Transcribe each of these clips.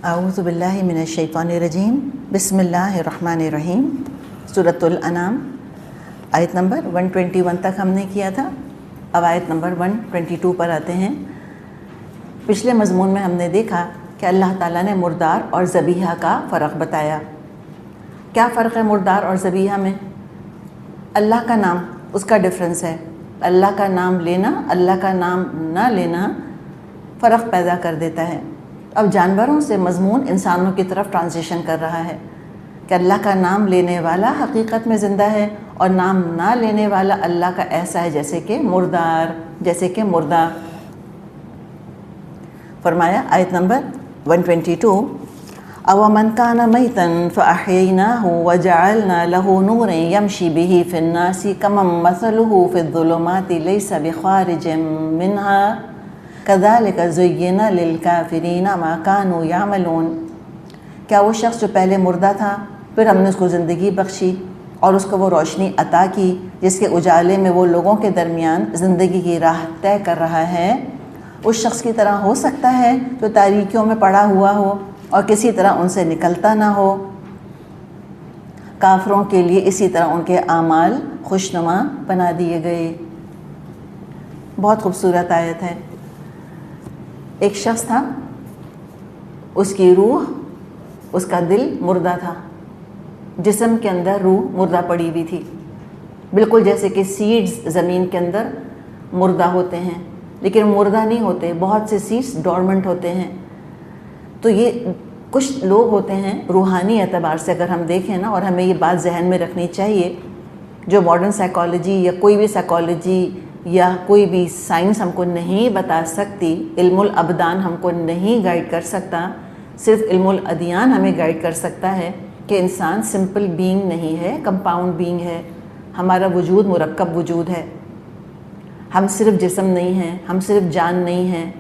اعوذ باللہ من الشیطان الرجیم، بسم اللہ الرحمن الرحیم۔ سورۃ الانعام آیت نمبر 121 تک ہم نے کیا تھا، اب آیت نمبر 122 پر آتے ہیں۔ پچھلے مضمون میں ہم نے دیکھا کہ اللہ تعالیٰ نے مردار اور ذبیحہ کا فرق بتایا۔ کیا فرق ہے مردار اور ذبیحہ میں؟ اللہ کا نام، اس کا ڈفرنس ہے۔ اللہ کا نام لینا، اللہ کا نام نہ لینا فرق پیدا کر دیتا ہے۔ اب جانوروں سے مضمون انسانوں کی طرف ٹرانزیشن کر رہا ہے کہ اللہ کا نام لینے والا حقیقت میں زندہ ہے اور نام نہ لینے والا اللہ کا ایسا ہے جیسے کہ مردار، جیسے کہ مردہ۔ فرمایا آیت نمبر 122، أَوَمَنْ كَانَ مَيْتًا فَأَحْيَيْنَاهُ وَجَعَلْنَا لَهُ نُورًا يَمْشِي بِهِ فِي النَّاسِ كَمَنْ مَثَلُهُ فِي الظُّلُمَاتِ لَيْسَ بِخَارِجٍ مِّنْهَا كَذَلِكَ زُيِّنَ لِلْكَافِرِينَ مَا كَانُوا يَعْمَلُونَ۔ کیا وہ شخص جو پہلے مردہ تھا، پھر ہم نے اس کو زندگی بخشی اور اس کو وہ روشنی عطا کی جس کے اجالے میں وہ لوگوں کے درمیان زندگی کی راہ طے کر رہا ہے، اس شخص کی طرح ہو سکتا ہے جو تاریکیوں میں پڑا ہوا ہو اور کسی طرح ان سے نکلتا نہ ہو۔ کافروں کے لیے اسی طرح ان کے اعمال خوشنما بنا دیے گئے۔ بہت خوبصورت آیت ہے۔ ایک شخص تھا، اس کی روح، اس کا دل مردہ تھا، جسم کے اندر روح مردہ پڑی ہوئی تھی، بالکل جیسے کہ سیڈز زمین کے اندر مردہ ہوتے ہیں، لیکن مردہ نہیں ہوتے، بہت سے سیڈز ڈورمنٹ ہوتے ہیں۔ تو یہ کچھ لوگ ہوتے ہیں روحانی اعتبار سے اگر ہم دیکھیں نا، اور ہمیں یہ بات ذہن میں رکھنی چاہیے، جو ماڈرن سائیکالوجی یا کوئی بھی سائیکالوجی یا کوئی بھی سائنس ہم کو نہیں بتا سکتی، علم الابدان ہم کو نہیں گائیڈ کر سکتا، صرف علم الادیان ہمیں گائیڈ کر سکتا ہے کہ انسان سمپل بینگ نہیں ہے، کمپاؤنڈ بینگ ہے۔ ہمارا وجود مرکب وجود ہے، ہم صرف جسم نہیں ہیں، ہم صرف جان نہیں ہیں،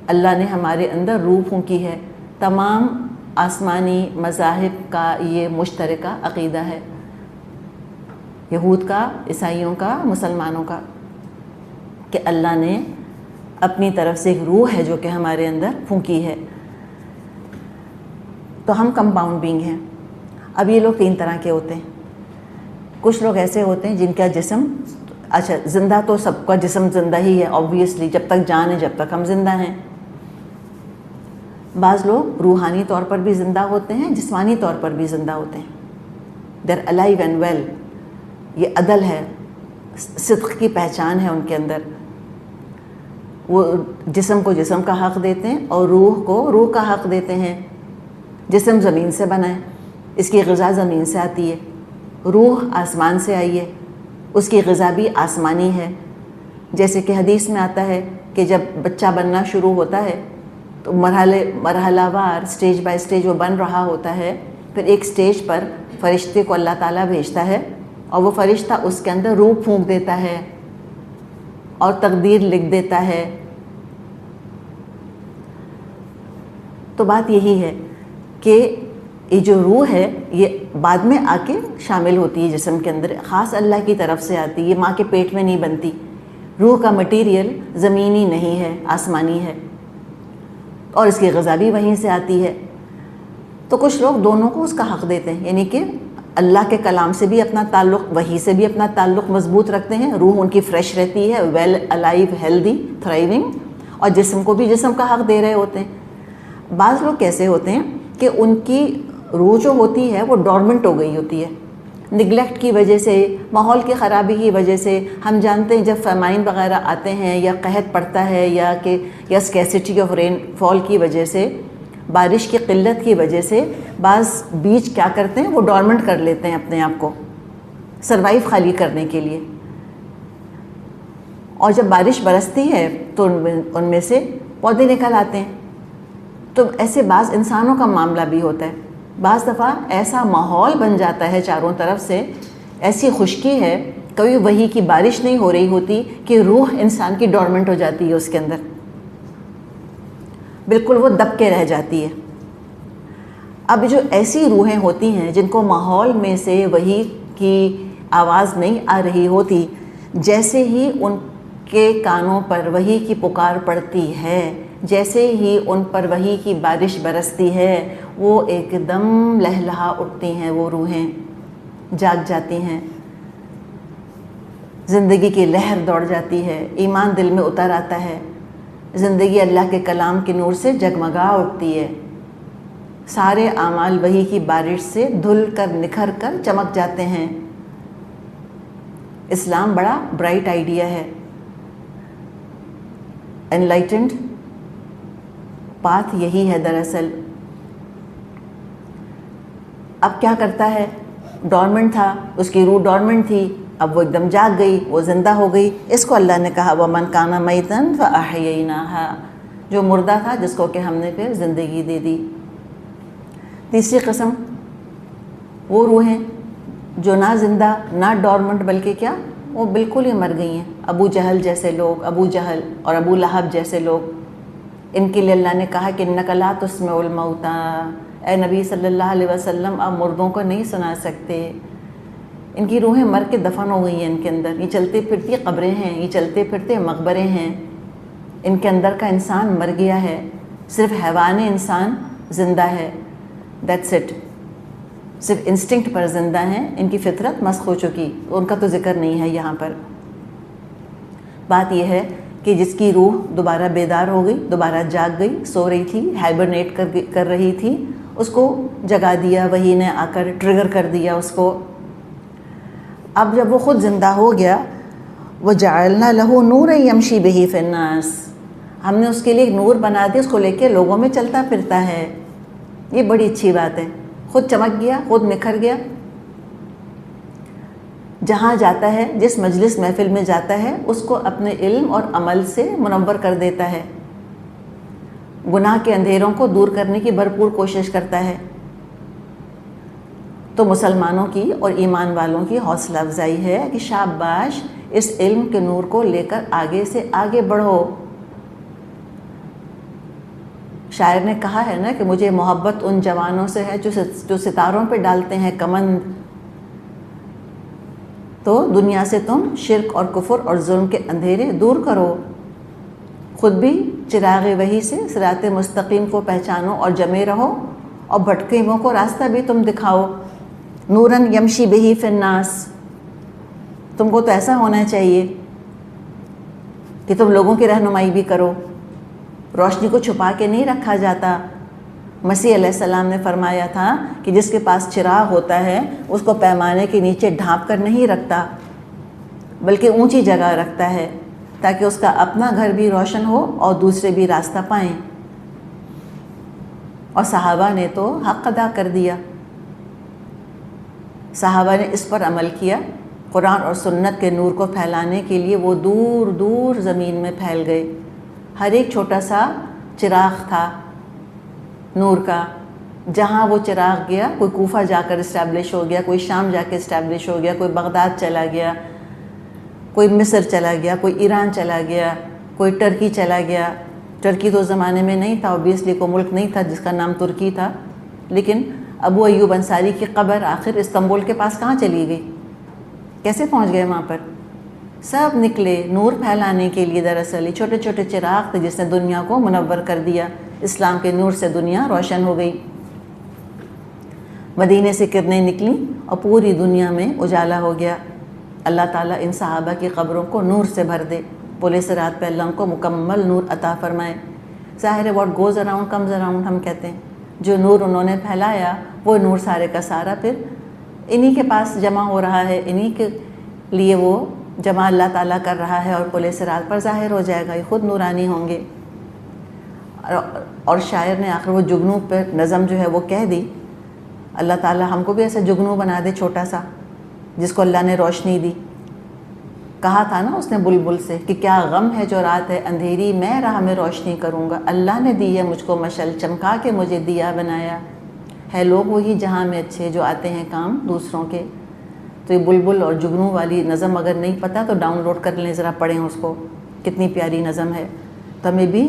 اللہ نے ہمارے اندر روح پھونکی ہے۔ تمام آسمانی مذاہب کا یہ مشترکہ عقیدہ ہے، یہود کا، عیسائیوں کا، مسلمانوں کا، کہ اللہ نے اپنی طرف سے ایک روح ہے جو کہ ہمارے اندر پھونکی ہے۔ تو ہم کمپاؤنڈ بینگ ہیں۔ اب یہ لوگ تین طرح کے ہوتے ہیں۔ کچھ لوگ ایسے ہوتے ہیں جن کا جسم، اچھا زندہ تو سب کا جسم زندہ ہی ہے آبویسلی، جب تک جان ہے، جب تک ہم زندہ ہیں۔ بعض لوگ روحانی طور پر بھی زندہ ہوتے ہیں، جسمانی طور پر بھی زندہ ہوتے ہیں۔ they're alive and well۔ یہ عدل ہے، صدق کی پہچان ہے ان کے اندر۔ وہ جسم کو جسم کا حق دیتے ہیں اور روح کو روح کا حق دیتے ہیں۔ جسم زمین سے بنا ہے، اس کی غذا زمین سے آتی ہے، روح آسمان سے آئی ہے، اس کی غذا بھی آسمانی ہے۔ جیسے کہ حدیث میں آتا ہے کہ جب بچہ بننا شروع ہوتا ہے تو مرحلہ وار، سٹیج بائی سٹیج وہ بن رہا ہوتا ہے، پھر ایک سٹیج پر فرشتے کو اللہ تعالیٰ بھیجتا ہے اور وہ فرشتہ اس کے اندر روح پھونک دیتا ہے اور تقدیر لکھ دیتا ہے۔ تو بات یہی ہے کہ یہ جو روح ہے یہ بعد میں آ کے شامل ہوتی ہے جسم کے اندر، خاص اللہ کی طرف سے آتی ہے، یہ ماں کے پیٹ میں نہیں بنتی۔ روح کا مٹیریل زمینی نہیں ہے، آسمانی ہے، اور اس کی غذا بھی وہیں سے آتی ہے۔ تو کچھ لوگ دونوں کو اس کا حق دیتے ہیں، یعنی کہ اللہ کے کلام سے بھی اپنا تعلق، وحی سے بھی اپنا تعلق مضبوط رکھتے ہیں، روح ان کی فریش رہتی ہے، ویل الائیو، ہیلدی، تھرائیونگ، اور جسم کو بھی جسم کا حق دے رہے ہوتے ہیں۔ بعض لوگ کیسے ہوتے ہیں کہ ان کی روح جو ہوتی ہے وہ ڈورمنٹ ہو گئی ہوتی ہے، نگلیکٹ کی وجہ سے، ماحول کی خرابی کی وجہ سے۔ ہم جانتے ہیں جب فیمائن وغیرہ آتے ہیں یا قحط پڑتا ہے یا اسکیسٹی آف رین فال کی وجہ سے، بارش کی قلت کی وجہ سے بعض بیج کیا کرتے ہیں، وہ ڈورمنٹ کر لیتے ہیں اپنے آپ کو سروائیو خالی کرنے کے لیے، اور جب بارش برستی ہے تو ان میں سے پودے نکل آتے ہیں۔ تو ایسے بعض انسانوں کا معاملہ بھی ہوتا ہے، بعض دفعہ ایسا ماحول بن جاتا ہے چاروں طرف سے، ایسی خشکی ہے، کبھی وہی کی بارش نہیں ہو رہی ہوتی کہ روح انسان کی ڈورمنٹ ہو جاتی ہے، اس کے اندر بالکل وہ دب کے رہ جاتی ہے۔ اب جو ایسی روحیں ہوتی ہیں جن کو ماحول میں سے وحی کی آواز نہیں آ رہی ہوتی، جیسے ہی ان کے کانوں پر وحی کی پکار پڑتی ہے، جیسے ہی ان پر وحی کی بارش برستی ہے وہ ایک دم لہلہا اٹھتی ہیں، وہ روحیں جاگ جاتی ہیں، زندگی کی لہر دوڑ جاتی ہے، ایمان دل میں اتر آتا ہے، زندگی اللہ کے کلام کے نور سے جگمگا اٹھتی ہے، سارے اعمال وحی کی بارش سے دھل کر نکھر کر چمک جاتے ہیں۔ اسلام بڑا برائٹ آئیڈیا ہے، انلائٹنڈ پاتھ یہی ہے دراصل۔ اب کیا کرتا ہے؟ ڈورمنٹ تھا، اس کی روح ڈورمنٹ تھی، اب وہ ایک دم جاگ گئی، وہ زندہ ہو گئی۔ اس کو اللہ نے کہا وَمَنْ كَانَ مَيْتًا فَأَحْيَيْنَاهَا، جو مردہ تھا جس کو کہ ہم نے پھر زندگی دے دی۔ تیسری قسم وہ روحیں جو نہ زندہ نہ ڈورمنٹ بلکہ کیا، وہ بالکل ہی مر گئی ہیں۔ ابو جہل جیسے لوگ، ابو جہل اور ابو لہب جیسے لوگ، ان کے لیے اللہ نے کہا کہ اِنَّكَ لَا تُسْمِعُ الْمَوْتَىٰ، اے نبی صلی اللہ علیہ وسلم آپ مردوں کو نہیں سنا سکتے۔ ان کی روحیں مر کے دفن ہو گئی ہیں ان کے اندر، یہ چلتے پھرتی قبریں ہیں، یہ چلتے پھرتے مقبرے ہیں، ان کے اندر کا انسان مر گیا ہے، صرف حیوان انسان زندہ ہے، دیٹس اٹ، صرف انسٹنکٹ پر زندہ ہیں، ان کی فطرت مسخ ہو چکی، ان کا تو ذکر نہیں ہے یہاں پر۔ بات یہ ہے کہ جس کی روح دوبارہ بیدار ہو گئی، دوبارہ جاگ گئی، سو رہی تھی، ہائبرنیٹ کر رہی تھی، اس کو جگا دیا وحی نے آ کر، ٹریگر کر دیا اس کو۔ اب جب وہ خود زندہ ہو گیا، وَجَعَلْنَا لَهُ نُورًا يَمْشِي بِهِ فِي النَّاسِ، ہم نے اس کے لیے ایک نور بنا دیا، اس کو لے کے لوگوں میں چلتا پھرتا ہے۔ یہ بڑی اچھی بات ہے، خود چمک گیا، خود نکھر گیا، جہاں جاتا ہے، جس مجلس محفل میں جاتا ہے، اس کو اپنے علم اور عمل سے منور کر دیتا ہے، گناہ کے اندھیروں کو دور کرنے کی بھرپور کوشش کرتا ہے۔ تو مسلمانوں کی اور ایمان والوں کی حوصلہ افزائی ہے کہ شاباش، اس علم کے نور کو لے کر آگے سے آگے بڑھو۔ شاعر نے کہا ہے نا کہ مجھے محبت ان جوانوں سے ہے جو ستاروں پہ ڈالتے ہیں کمند۔ تو دنیا سے تم شرک اور کفر اور ظلم کے اندھیرے دور کرو، خود بھی چراغ وحی سے صراط مستقیم کو پہچانو اور جمے رہو، اور بھٹکے ہوئوں کو راستہ بھی تم دکھاؤ۔ نوراً یمشی بہی فی الناس، تم کو تو ایسا ہونا چاہیے کہ تم لوگوں کی رہنمائی بھی کرو، روشنی کو چھپا کے نہیں رکھا جاتا۔ مسیح علیہ السلام نے فرمایا تھا کہ جس کے پاس چراغ ہوتا ہے اس کو پیمانے کے نیچے ڈھانپ کر نہیں رکھتا، بلکہ اونچی جگہ رکھتا ہے تاکہ اس کا اپنا گھر بھی روشن ہو اور دوسرے بھی راستہ پائیں۔ اور صحابہ نے تو حق ادا کر دیا، صحابہ نے اس پر عمل کیا، قرآن اور سنت کے نور کو پھیلانے کے لیے وہ دور دور زمین میں پھیل گئے۔ ہر ایک چھوٹا سا چراغ تھا نور کا، جہاں وہ چراغ گیا، کوئی کوفہ جا کر اسٹیبلش ہو گیا، کوئی شام جا کے اسٹیبلش ہو گیا، کوئی بغداد چلا گیا، کوئی مصر چلا گیا، کوئی ایران چلا گیا، کوئی ٹرکی چلا گیا۔ ٹرکی تو زمانے میں نہیں تھا، اوبیسلی کوئی ملک نہیں تھا جس کا نام ترکی تھا، لیکن ابو ایوب انصاری کی قبر آخر استنبول کے پاس کہاں چلی گئی، کیسے پہنچ گئے وہاں پر؟ سب نکلے نور پھیلانے کے لیے۔ دراصل چھوٹے چھوٹے چراغ تھے جس نے دنیا کو منور کر دیا، اسلام کے نور سے دنیا روشن ہو گئی۔ مدینے سے کرنیں نکلیں اور پوری دنیا میں اجالا ہو گیا۔ اللہ تعالیٰ ان صحابہ کی قبروں کو نور سے بھر دے، پل صراط پہ اللہ ان کو مکمل نور عطا فرمائے۔ ظاہر ہے what goes around comes around ہم کہتے ہیں، جو نور انہوں نے پھیلایا وہ نور سارے کا سارا پھر انہی کے پاس جمع ہو رہا ہے، انہی کے لیے وہ جمع اللہ تعالیٰ کر رہا ہے، اور پل صراط پر ظاہر ہو جائے گا، یہ خود نورانی ہوں گے۔ اور شاعر نے آخر وہ جگنو پر نظم جو ہے وہ کہہ دی، اللہ تعالیٰ ہم کو بھی ایسا جگنو بنا دے چھوٹا سا، جس کو اللہ نے روشنی دی۔ کہا تھا نا اس نے بلبل سے کہ کیا غم ہے جو رات ہے اندھیری، میں راہ میں روشنی کروں گا، اللہ نے دی ہے مجھ کو مشعل، چمکا کے مجھے دیا بنایا ہے۔ لوگ وہی جہاں میں اچھے جو آتے ہیں کام دوسروں کے۔ تو یہ بلبل اور جگنو والی نظم اگر نہیں پتہ تو ڈاؤن لوڈ کر لیں، ذرا پڑھیں اس کو، کتنی پیاری نظم ہے۔ تو ہمیں بھی،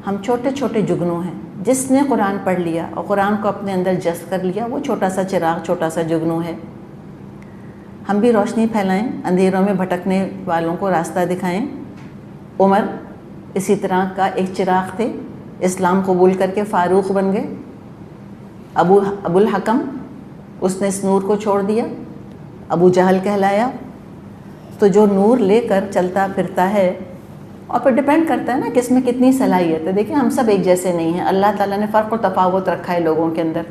ہم چھوٹے چھوٹے جگنو ہیں، جس نے قرآن پڑھ لیا اور قرآن کو اپنے اندر جذب کر لیا وہ چھوٹا سا چراغ، چھوٹا سا جگنو ہے۔ ہم بھی روشنی پھیلائیں، اندھیروں میں بھٹکنے والوں کو راستہ دکھائیں۔ عمر اسی طرح کا ایک چراغ تھے، اسلام قبول کر کے فاروق بن گئے. ابو الحکم اس نے اس نور کو چھوڑ دیا, ابو جہل کہلایا. تو جو نور لے کر چلتا پھرتا ہے, اور پھر ڈپینڈ کرتا ہے نا کہ اس میں کتنی صلاحیت ہے. دیکھیں ہم سب ایک جیسے نہیں ہیں, اللہ تعالیٰ نے فرق و تفاوت رکھا ہے لوگوں کے اندر.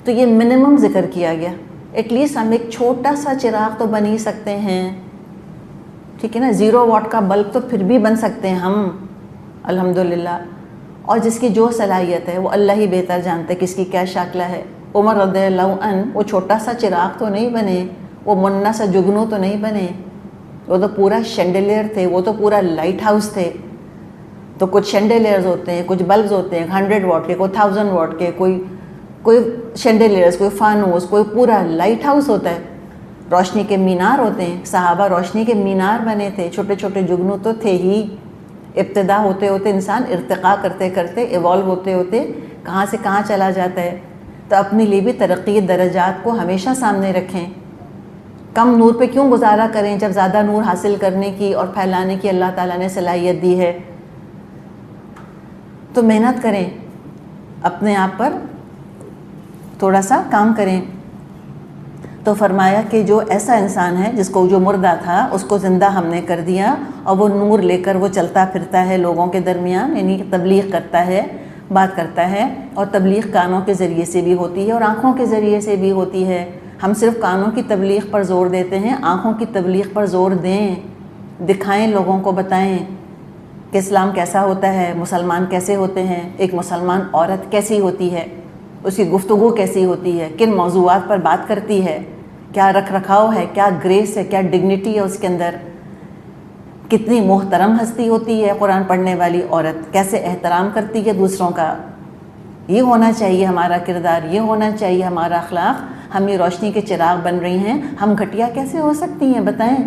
تو یہ منیمم ذکر کیا گیا. ایٹ لیسٹ ہم ایک چھوٹا سا چراغ تو بن ہی سکتے ہیں, ٹھیک ہے نا. 0 واٹ کا بلب تو پھر بھی بن سکتے ہیں ہم, الحمدللہ. اور جس کی جو صلاحیت ہے وہ اللہ ہی بہتر جانتا ہے کس کی کیا شکل ہے. عمر رضی اللہ عنہ وہ چھوٹا سا چراغ تو نہیں بنے, وہ منا سا جگنو تو نہیں بنے, وہ تو پورا شینڈیلیئر تھے, وہ تو پورا لائٹ ہاؤس تھے. تو کچھ شینڈیلیئرز ہوتے ہیں, کچھ بلبز ہوتے ہیں 100 واٹ کے, کوئی 1000 واٹ کے, کوئی شینڈیلیئرز, کوئی فانوس, کوئی پورا لائٹ ہاؤس ہوتا ہے. روشنی کے مینار ہوتے ہیں. صحابہ روشنی کے مینار بنے تھے, چھوٹے چھوٹے جگنو تو تھے ہی. ابتدا ہوتے ہوتے انسان ارتقاء کرتے کرتے ایوالو ہوتے ہوتے کہاں سے کہاں چلا جاتا ہے. تو اپنے لیے بھی ترقی درجات کو ہمیشہ سامنے رکھیں. کم نور پہ کیوں گزارا کریں جب زیادہ نور حاصل کرنے کی اور پھیلانے کی اللہ تعالیٰ نے صلاحیت دی ہے. تو محنت کریں, اپنے آپ پر تھوڑا سا کام کریں. تو فرمایا کہ جو ایسا انسان ہے جس کو جو مردہ تھا اس کو زندہ ہم نے کر دیا, اور وہ نور لے کر وہ چلتا پھرتا ہے لوگوں کے درمیان, یعنی تبلیغ کرتا ہے, بات کرتا ہے. اور تبلیغ کانوں کے ذریعے سے بھی ہوتی ہے اور آنکھوں کے ذریعے سے بھی ہوتی ہے. ہم صرف کانوں کی تبلیغ پر زور دیتے ہیں, آنکھوں کی تبلیغ پر زور دیں, دکھائیں, لوگوں کو بتائیں کہ اسلام کیسا ہوتا ہے, مسلمان کیسے ہوتے ہیں, ایک مسلمان عورت کیسی ہوتی ہے, اس کی گفتگو کیسی ہوتی ہے, کن موضوعات پر بات کرتی ہے, کیا رکھ رکھاؤ ہے, کیا گریس ہے, کیا ڈگنیٹی ہے اس کے اندر, کتنی محترم ہستی ہوتی ہے قرآن پڑھنے والی عورت, کیسے احترام کرتی ہے دوسروں کا. یہ ہونا چاہیے ہمارا کردار, یہ ہونا چاہیے ہمارا اخلاق. ہم یہ روشنی کے چراغ بن رہی ہیں, ہم گھٹیا کیسے ہو سکتی ہیں بتائیں.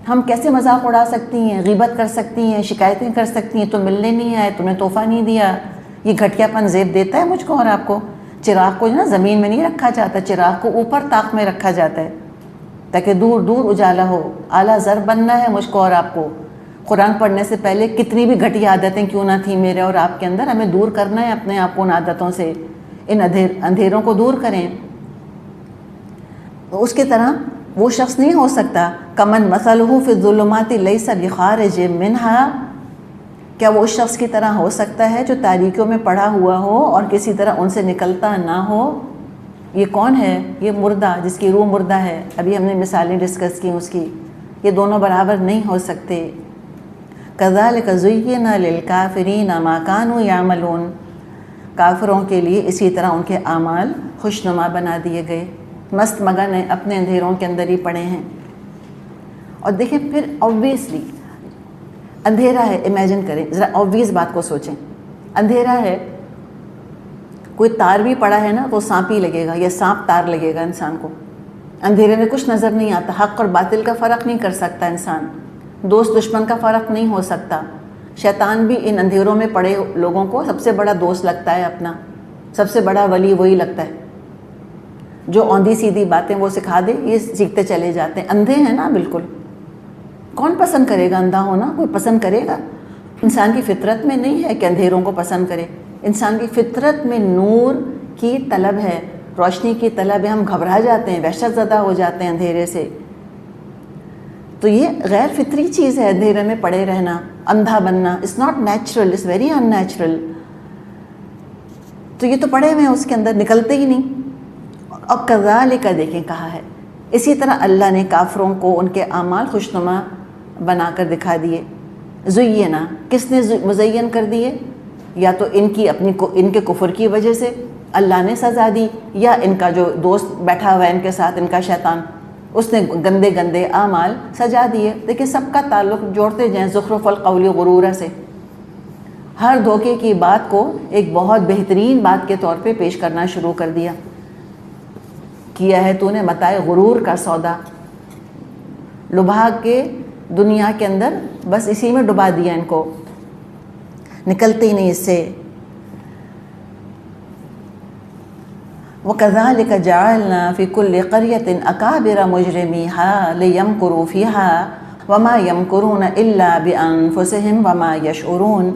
ہم کیسے مذاق اڑا سکتی ہیں, غیبت کر سکتی ہیں, شکایتیں کر سکتی ہیں, تم ملنے نہیں آئے, تمہیں تحفہ نہیں دیا. یہ گھٹیا پن زیب دیتا ہے مجھ کو اور آپ کو. چراغ کو جو نا زمین میں نہیں رکھا جاتا, چراغ کو اوپر طاق میں رکھا جاتا ہے تاکہ دور دور اجالا ہو. اعلیٰ زر بننا ہے مجھ کو اور آپ کو. قرآن پڑھنے سے پہلے کتنی بھی گھٹیا عادتیں کیوں نہ تھیں میرے اور آپ کے اندر, ہمیں دور کرنا ہے اپنے آپ کو ان عادتوں سے, ان اندھیروں کو دور کریں. اس کی طرح وہ شخص نہیں ہو سکتا کمن مثلہ فی الظلمات لیس بخارج منہا, کیا وہ اس شخص کی طرح ہو سکتا ہے جو تاریکیوں میں پڑا ہوا ہو اور کسی طرح ان سے نکلتا نہ ہو. یہ کون ہے؟ یہ مردہ, جس کی روح مردہ ہے. ابھی ہم نے مثالیں ڈسکس کی اس کی. یہ دونوں برابر نہیں ہو سکتے. کذالک زین للکافرین ما کانوا یعملون, کافروں کے لیے اسی طرح ان کے اعمال خوشنما بنا دیے گئے. مست مگن ہیں, اپنے اندھیروں کے اندر ہی پڑے ہیں. اور دیکھیں پھر آبویسلی اندھیرا ہے, امیجن کریں ذرا, آبویس بات کو سوچیں. اندھیرا ہے, کوئی تار بھی پڑا ہے نا تو سانپ ہی لگے گا, یا سانپ تار لگے گا انسان کو. اندھیرے میں کچھ نظر نہیں آتا, حق اور باطل کا فرق نہیں کر سکتا انسان, دوست دشمن کا فرق نہیں ہو سکتا. شیطان بھی ان اندھیروں میں پڑے لوگوں کو سب سے بڑا دوست لگتا ہے اپنا, سب سے بڑا ولی وہی لگتا ہے. جو اوندھی سیدھی باتیں وہ سکھا دے, یہ سیکھتے چلے جاتے ہیں. اندھے ہیں نا بالکل. کون پسند کرے گا اندھا ہونا؟ کوئی پسند کرے گا؟ انسان کی فطرت میں نہیں ہے کہ اندھیروں کو پسند کرے. انسان کی فطرت میں نور کی طلب ہے, روشنی کی طلب ہے. ہم گھبرا جاتے ہیں, وحشت زدہ ہو جاتے ہیں اندھیرے سے. تو یہ غیر فطری چیز ہے اندھیرے میں پڑے رہنا, اندھا بننا. It's not natural, it's very unnatural. تو یہ تو پڑے ہوئے ہیں اس کے اندر, نکلتے ہی نہیں. اور کذالک دیکھیں کہا ہے, اسی طرح اللہ نے کافروں کو ان کے اعمال خوشنما بنا کر دکھا دیے. زینا, کس نے مزین کر دیے؟ یا تو ان کے کفر کی وجہ سے اللہ نے سزا دی, یا ان کا جو دوست بیٹھا ہوا ہے ان کے ساتھ, ان کا شیطان, اس نے گندے گندے اعمال سجا دیے. دیکھیں سب کا تعلق جوڑتے جائیں زخرف القول غرورا سے. ہر دھوکے کی بات کو ایک بہت بہترین بات کے طور پہ پیش کرنا شروع کر دیا. کیا ہے تو نے متاع غرور کا سودا, لبھا کے دنیا کے اندر بس اسی میں ڈبا دیا ان کو, نکلتے ہی نہیں اس سے. وَكَذَلِكَ جَعَلْنَا فِي كُلِّ قَرْيَةٍ أَكَابِرَ مُجْرِمِيهَا لِيَمْكُرُوا فِيهَا وَمَا يَمْكُرُونَ إِلَّا بِأَنفُسِهِمْ وَمَا يَشْعُرُونَ.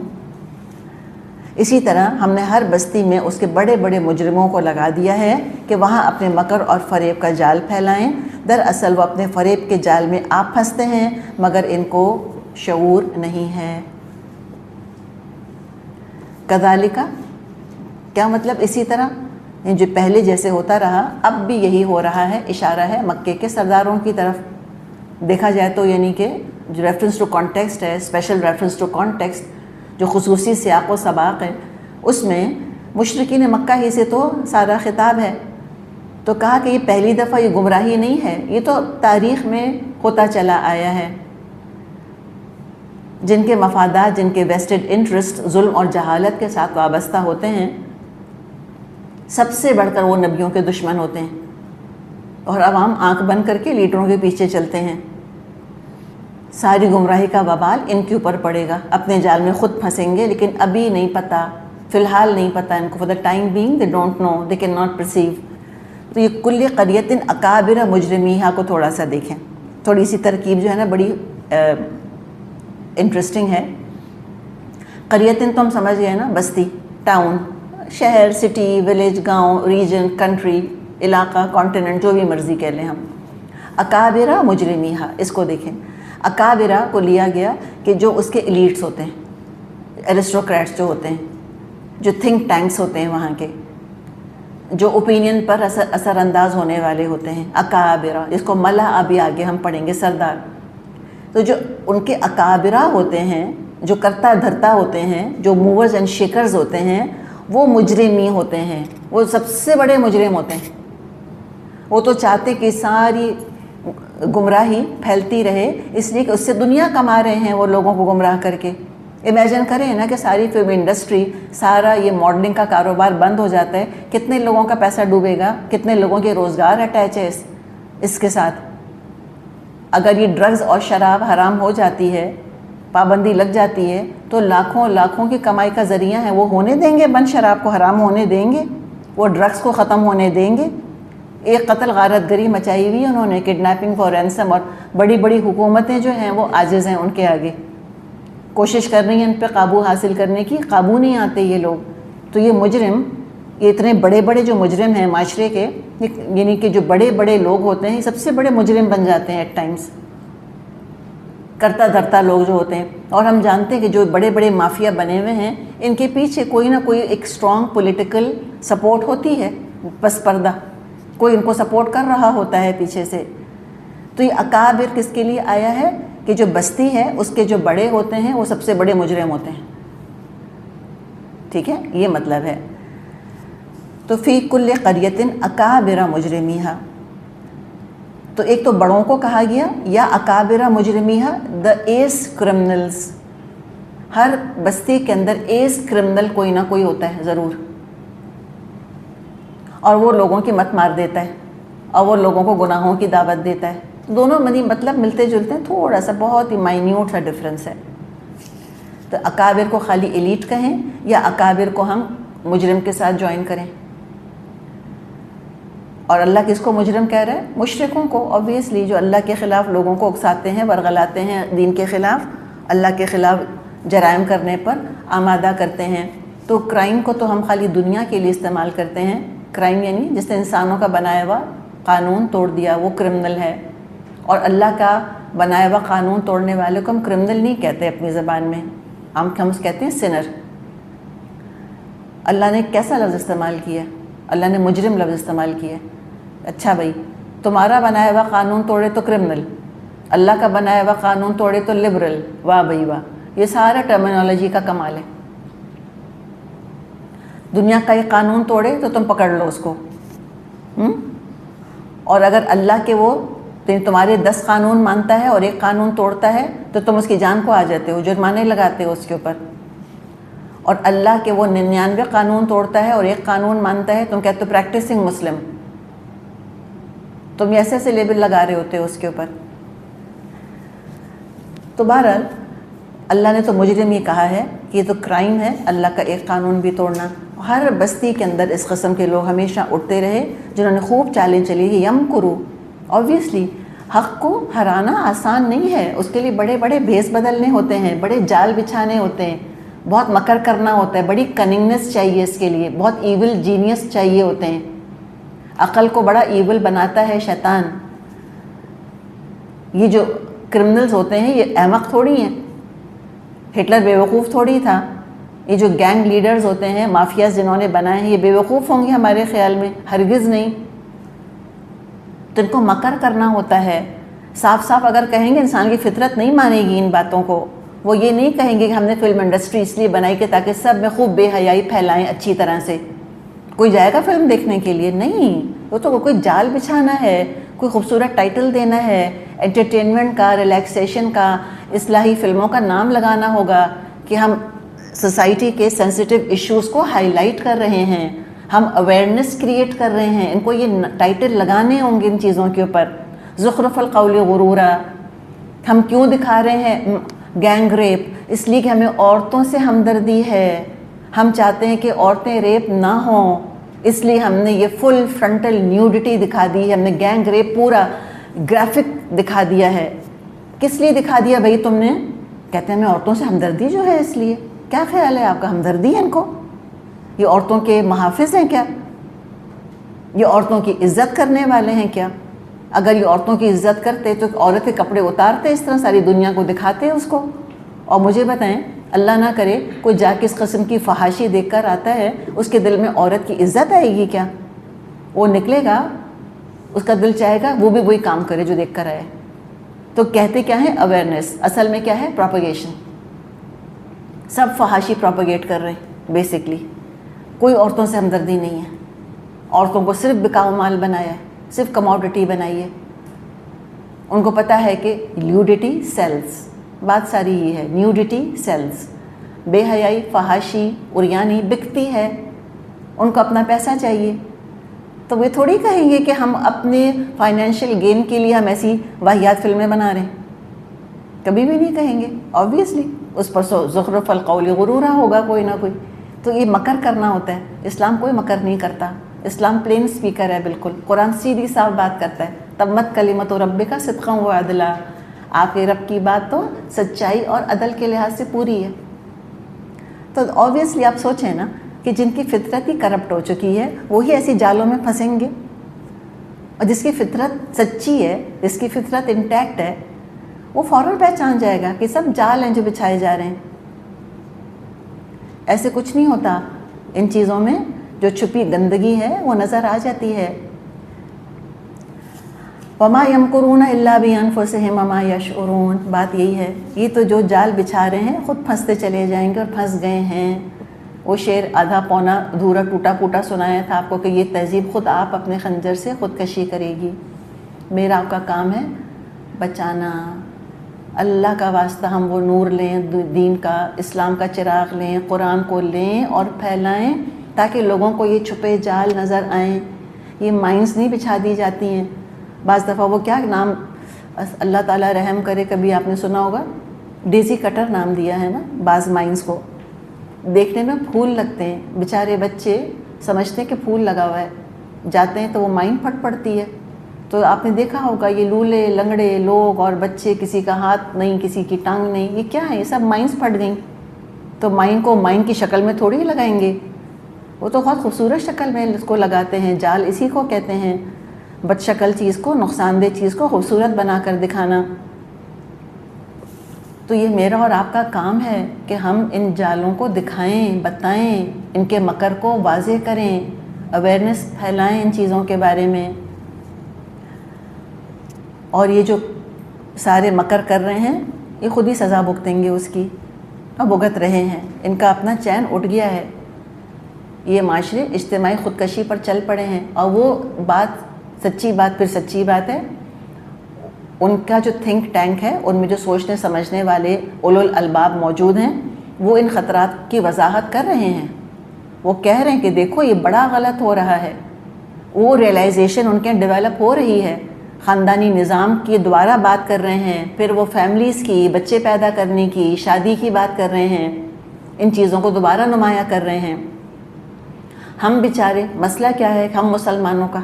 اسی طرح ہم نے ہر بستی میں اس کے بڑے بڑے مجرموں کو لگا دیا ہے کہ وہاں اپنے مکر اور فریب کا جال پھیلائیں. دراصل وہ اپنے فریب کے جال میں آپ پھنستے ہیں مگر ان کو شعور نہیں ہے. کذالک کیا مطلب اسی طرح جو پہلے جیسے ہوتا رہا اب بھی یہی ہو رہا ہے. اشارہ ہے مکے کے سرداروں کی طرف. دیکھا جائے تو یعنی کہ جو ریفرنس ٹو کانٹیکسٹ ہے، اسپیشل ریفرنس ٹو کانٹیکسٹ، جو خصوصی سیاق و سباق ہے، اس میں مشرکین مکہ ہی سے تو سارا خطاب ہے. تو کہا کہ یہ پہلی دفعہ یہ گمراہی نہیں ہے، یہ تو تاریخ میں ہوتا چلا آیا ہے. جن کے مفادات، جن کے ویسٹڈ انٹرسٹ ظلم اور جہالت کے ساتھ وابستہ ہوتے ہیں، سب سے بڑھ کر وہ نبیوں کے دشمن ہوتے ہیں، اور عوام آنکھ بند کر کے لیڈروں کے پیچھے چلتے ہیں. ساری گمراہی کا وبال ان کے اوپر پڑے گا، اپنے جال میں خود پھنسیں گے، لیکن ابھی نہیں پتہ، فی الحال نہیں پتہ ان کو. For the time being they don't know, they cannot perceive. تو یہ کل قریۃ اکابر مجرمیہا کو تھوڑا سا دیکھیں. تھوڑی سی ترکیب جو ہے نا بڑی انٹرسٹنگ ہے. قریتن تو ہم سمجھ گئے نا، بستی، ٹاؤن، شہر، سٹی، ولیج، گاؤں، ریجن، کنٹری، علاقہ، کانٹیننٹ، جو بھی مرضی کہہ لیں ہم. اکابرہ مجرمیہا، اس کو دیکھیں. اکابرہ کو لیا گیا کہ جو اس کے ایلیٹس ہوتے ہیں، ایرسٹوکریٹس جو ہوتے ہیں، جو تھنک ٹینکس ہوتے ہیں وہاں کے، جو اوپینین پر اثر انداز ہونے والے ہوتے ہیں. اکابرہ، جس کو ملا ابھی آگے ہم پڑھیں گے، سردار. تو جو ان کے اکابرہ ہوتے ہیں، جو کرتا دھرتا ہوتے ہیں، جو موورز اینڈ شیکرز ہوتے ہیں، وہ مجرمی ہوتے ہیں. وہ سب سے بڑے مجرم ہوتے ہیں. وہ تو چاہتے کہ ساری گمراہی پھیلتی رہے، اس لیے کہ اس سے دنیا کما رہے ہیں وہ لوگوں کو گمراہ کر کے. امیجن کریں نا کہ ساری فلم انڈسٹری، سارا یہ ماڈلنگ کا کاروبار بند ہو جاتا ہے، کتنے لوگوں کا پیسہ ڈوبے گا، کتنے لوگوں کے روزگار اٹیچ ہے اس کے ساتھ. اگر یہ ڈرگز اور شراب حرام ہو جاتی ہے، پابندی لگ جاتی ہے، تو لاکھوں لاکھوں کی کمائی کا ذریعہ ہے. وہ ہونے دیں گے بند؟ شراب کو حرام ہونے دیں گے؟ وہ ڈرگز کو ختم ہونے دیں گے؟ ایک قتل غارت گری مچائی ہوئی انہوں نے، کڈنیپنگ فار رینسم، اور بڑی بڑی حکومتیں جو ہیں وہ عاجز ہیں ان کے آگے. کوشش کر رہی ہیں ان پہ قابو حاصل کرنے کی، قابو نہیں آتے یہ لوگ. تو یہ مجرم، یہ اتنے بڑے بڑے جو مجرم ہیں معاشرے کے، یعنی کہ جو بڑے بڑے لوگ ہوتے ہیں، یہ سب سے بڑے مجرم بن جاتے ہیں ایٹ ٹائمز. کرتا دھرتا لوگ جو ہوتے ہیں. اور ہم جانتے ہیں کہ جو بڑے بڑے مافیا بنے ہوئے ہیں، ان کے پیچھے کوئی نہ کوئی ایک اسٹرانگ پولیٹیکل سپورٹ ہوتی ہے، پس پردہ کوئی ان کو سپورٹ کر رہا ہوتا ہے پیچھے سے. تو یہ اکابر کس کے لیے آیا ہے؟ کہ جو بستی ہے اس کے جو بڑے ہوتے ہیں وہ سب سے بڑے مجرم ہوتے ہیں. ٹھیک ہے، یہ مطلب ہے. تو فی کل قریۃ اکابر مجرمیہا، تو ایک تو بڑوں کو کہا گیا، یا اکابر مجرمیہا دا ایس کرمنلز. ہر بستی کے اندر ایس کرمنل کوئی نہ کوئی ہوتا ہے ضرور، اور وہ لوگوں کی مت مار دیتا ہے، اور وہ لوگوں کو گناہوں کی دعوت دیتا ہے. دونوں مطلب ملتے جلتے ہیں، تھوڑا سا بہت ہی مائنیوٹ سا ڈفرینس ہے. تو اکابر کو خالی ایلیٹ کہیں، یا اکابر کو ہم مجرم کے ساتھ جوائن کریں؟ اور اللہ کس کو مجرم کہہ رہا ہے؟ مشرکوں کو، اوبویسلی، جو اللہ کے خلاف لوگوں کو اکساتے ہیں، ورغلاتے ہیں دین کے خلاف، اللہ کے خلاف جرائم کرنے پر آمادہ کرتے ہیں. تو کرائم کو تو ہم خالی دنیا کے لیے استعمال کرتے ہیں. کرائم یعنی جس نے انسانوں کا بنایا ہوا قانون توڑ دیا، وہ کرمنل ہے. اور اللہ کا بنایا ہوا قانون توڑنے والے کو ہم کرمنل نہیں کہتے اپنی زبان میں، ہم کہتے ہیں سنر. اللہ نے کیسا لفظ استعمال کیا؟ اللہ نے مجرم لفظ استعمال کیا. اچھا بھائی، تمہارا بنایا ہوا قانون توڑے تو کرمنل، اللہ کا بنایا ہوا قانون توڑے تو لبرل. واہ بھائی واہ، یہ سارا ٹرمینالوجی کا کمال ہے. دنیا کا یہ قانون توڑے تو تم پکڑ لو اس کو، اور اگر اللہ کے وہ تمہارے 10 قانون مانتا ہے اور ایک قانون توڑتا ہے تو تم اس کی جان کو آ جاتے ہو، جرمانے لگاتے ہو اس کے اوپر. اور اللہ کے وہ 99 قانون توڑتا ہے اور ایک قانون مانتا ہے، تم کہتے ہو پریکٹسنگ مسلم. تم ایسے ایسے لیبل لگا رہے ہوتے ہو اس کے اوپر. تو بہرحال اللہ نے تو مجرم یہ کہا ہے کہ یہ تو کرائم ہے اللہ کا ایک قانون بھی توڑنا. ہر بستی کے اندر اس قسم کے لوگ ہمیشہ اٹھتے رہے جنہوں نے خوب چالیں چلی کہ یم کرو. اوبویسلی حق کو ہرانا آسان نہیں ہے، اس کے لیے بڑے بڑے بھیس بدلنے ہوتے ہیں، بڑے جال بچھانے ہوتے ہیں. بہت مکر کرنا ہوتا ہے, بڑی کننگنس چاہیے اس کے لیے, بہت ایول جینیس چاہیے ہوتے ہیں. عقل کو بڑا ایول بناتا ہے شیطان. یہ جو کرمنلز ہوتے ہیں یہ احمق تھوڑی ہیں, ہٹلر بیوقوف تھوڑی تھا. یہ جو گینگ لیڈرز ہوتے ہیں, مافیاز جنہوں نے بنائے ہیں, یہ بیوقوف ہوں گے ہمارے خیال میں؟ ہرگز نہیں. تو ان کو مکر کرنا ہوتا ہے. صاف صاف اگر کہیں گے انسان کی فطرت نہیں مانے گی ان باتوں کو. وہ یہ نہیں کہیں گے کہ ہم نے فلم انڈسٹری اس لیے بنائی کہ تاکہ سب میں خوب بے حیائی پھیلائیں اچھی طرح سے. کوئی جائے گا فلم دیکھنے کے لیے؟ نہیں. وہ تو کوئی جال بچھانا ہے, کوئی خوبصورت ٹائٹل دینا ہے, انٹرٹینمنٹ کا, ریلیکسیشن کا, اصلاحی فلموں کا نام لگانا ہوگا کہ ہم سوسائٹی کے سینسیٹیو ایشوز کو ہائی لائٹ کر رہے ہیں, ہم اویئرنیس کریٹ کر رہے ہیں. ان کو یہ ٹائٹل لگانے ہوں گے ان چیزوں کے اوپر. زخرف القول غرورا. ہم کیوں دکھا رہے ہیں گینگ ریپ؟ اس لیے کہ ہمیں عورتوں سے ہمدردی ہے. ہم چاہتے ہیں کہ عورتیں ریپ نہ ہوں, اس لیے ہم نے یہ فل فرنٹل نیوڈٹی دکھا دی ہے. ہم نے گینگ ریپ پورا گرافک دکھا دیا ہے. کس لیے دکھا دیا بھائی تم نے؟ کہتے ہیں ہمیں عورتوں سے ہمدردی جو ہے اس لیے. کیا خیال ہے آپ کا؟ ہمدردی ہے ان کو؟ یہ عورتوں کے محافظ ہیں کیا؟ یہ عورتوں کی عزت کرنے والے ہیں کیا؟ اگر یہ عورتوں کی عزت کرتے تو عورت کے کپڑے اتارتے, اس طرح ساری دنیا کو دکھاتے اس کو. اور مجھے بتائیں, اللہ نہ کرے کوئی جا کے اس قسم کی فحاشی دیکھ کر آتا ہے, اس کے دل میں عورت کی عزت آئے گی کیا؟ وہ نکلے گا, اس کا دل چاہے گا وہ بھی وہی کام کرے جو دیکھ کر آئے. تو کہتے کیا ہیں؟ اویئرنیس. اصل میں کیا ہے؟ پروپیگیشن. سب فحاشی پروپیگیٹ کر رہے ہیں بیسکلی. کوئی عورتوں سے ہمدردی نہیں ہے. عورتوں کو صرف بکاؤ مال بنایا ہے, صرف کموڈٹی بنائی ہے. ان کو پتہ ہے کہ نیوڈٹی سیلز. بات ساری یہ ہے, نیوڈٹی سیلز. بے حیائی, فحاشی, عریانی بکتی ہے. ان کو اپنا پیسہ چاہیے. تو وہ تھوڑی کہیں گے کہ ہم اپنے فائنینشیل گین کے لیے ہم ایسی واہیات فلمیں بنا رہے ہیں. کبھی بھی نہیں کہیں گے. آبویسلی اس پر زخرف القول غرورا ہوگا کوئی نہ کوئی. تو یہ مکر کرنا ہوتا ہے. اسلام کوئی مکر نہیں کرتا. اسلام پلین سپیکر ہے بالکل. قرآن سیدھی صاف بات کرتا ہے. تمت کلمت ربک صدقا و عدلا. آپ کے رب کی بات تو سچائی اور عدل کے لحاظ سے پوری ہے. تو آبویسلی آپ سوچیں نا کہ جن کی فطرت ہی کرپٹ ہو چکی ہے وہی ایسی جالوں میں پھنسیں گے. اور جس کی فطرت سچی ہے, جس کی فطرت انٹیکٹ ہے, وہ فوراً پہچان جائے گا کہ سب جال ہیں جو بچھائے جا رہے ہیں. ایسے کچھ نہیں ہوتا. ان چیزوں میں جو چھپی گندگی ہے وہ نظر آ جاتی ہے. وما یمکرون الا بانفسہم وما یشعرون. بات یہی ہے, یہ تو جو جال بچھا رہے ہیں خود پھنستے چلے جائیں گے اور پھنس گئے ہیں. وہ شعر آدھا پونا ادھورا ٹوٹا پھوٹا سنایا تھا آپ کو کہ یہ تہذیب خود آپ اپنے خنجر سے خودکشی کرے گی. میرا آپ کا کام ہے بچانا. اللہ کا واسطہ ہم وہ نور لیں دین کا, اسلام کا چراغ لیں, قرآن کو لیں اور پھیلائیں تاکہ لوگوں کو یہ چھپے جال نظر آئیں. یہ مائنس نہیں بچھا دی جاتی ہیں. بعض دفعہ وہ کیا نام, اللہ تعالیٰ رحم کرے, کبھی آپ نے سنا ہوگا, ڈیزی کٹر نام دیا ہے نا بعض مائنس کو. دیکھنے میں پھول لگتے ہیں, بیچارے بچے سمجھتے ہیں کہ پھول لگا ہوا ہے, جاتے ہیں تو وہ مائن پھٹ پڑتی ہے. تو آپ نے دیکھا ہوگا یہ لولے لنگڑے لوگ اور بچے, کسی کا ہاتھ نہیں, کسی کی ٹانگ نہیں, یہ کیا ہے؟ یہ سب مائنس پھٹ گئیں. تو مائن کو مائن کی شکل میں تھوڑی لگائیں گے. وہ تو بہت خوبصورت شکل میں اس کو لگاتے ہیں. جال اسی کو کہتے ہیں, بد شکل چیز کو, نقصان دہ چیز کو خوبصورت بنا کر دکھانا. تو یہ میرا اور آپ کا کام ہے کہ ہم ان جالوں کو دکھائیں, بتائیں, ان کے مکر کو واضح کریں, اویئرنیس پھیلائیں ان چیزوں کے بارے میں. اور یہ جو سارے مکر کر رہے ہیں یہ خود ہی سزا بھگتیں گے اس کی, اور بھگت رہے ہیں. ان کا اپنا چین اٹھ گیا ہے. یہ معاشرے اجتماعی خودکشی پر چل پڑے ہیں. اور وہ بات سچی بات پھر سچی بات ہے, ان کا جو تھنک ٹینک ہے, ان میں جو سوچنے سمجھنے والے اولو الالباب موجود ہیں, وہ ان خطرات کی وضاحت کر رہے ہیں. وہ کہہ رہے ہیں کہ دیکھو یہ بڑا غلط ہو رہا ہے. وہ ریئلائزیشن ان کے ڈیولپ ہو رہی ہے. خاندانی نظام کی دوبارہ بات کر رہے ہیں, پھر وہ فیملیز کی, بچے پیدا کرنے کی, شادی کی بات کر رہے ہیں. ان چیزوں کو دوبارہ نمایاں کر رہے ہیں. ہم بیچارے, مسئلہ کیا ہے, ہم مسلمانوں کا,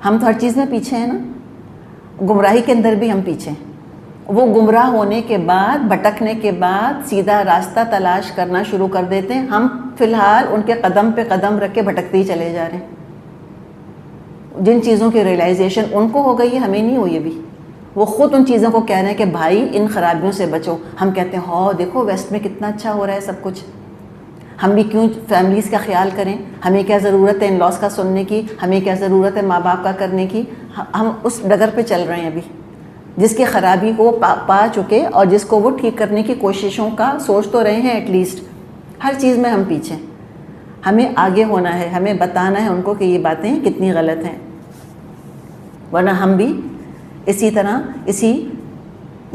ہم تو ہر چیز میں پیچھے ہیں نا. گمراہی کے اندر بھی ہم پیچھے ہیں. وہ گمراہ ہونے کے بعد، بھٹکنے کے بعد سیدھا راستہ تلاش کرنا شروع کر دیتے ہیں. ہم فی الحال ان کے قدم پہ قدم رکھ کے بھٹکتے ہی چلے جا رہے ہیں. جن چیزوں کی ریئلائزیشن ان کو ہو گئی ہے، ہمیں نہیں ہوئی ابھی. وہ خود ان چیزوں کو کہہ رہے ہیں کہ بھائی ان خرابیوں سے بچو. ہم کہتے ہیں ہاں دیکھو ویسٹ میں کتنا اچھا ہو رہا ہے سب کچھ، ہم بھی کیوں فیملیز کا خیال کریں، ہمیں کیا ضرورت ہے ان لاس کا سننے کی، ہمیں کیا ضرورت ہے ماں باپ کا کرنے کی. ہم اس ڈگر پہ چل رہے ہیں ابھی، جس کی خرابی کو پا چکے اور جس کو وہ ٹھیک کرنے کی کوششوں کا سوچ تو رہے ہیں ایٹ لیسٹ. ہر چیز میں ہم پیچھے. ہمیں آگے ہونا ہے، ہمیں بتانا ہے ان کو کہ یہ باتیں کتنی غلط ہیں، ورنہ ہم بھی اسی طرح اسی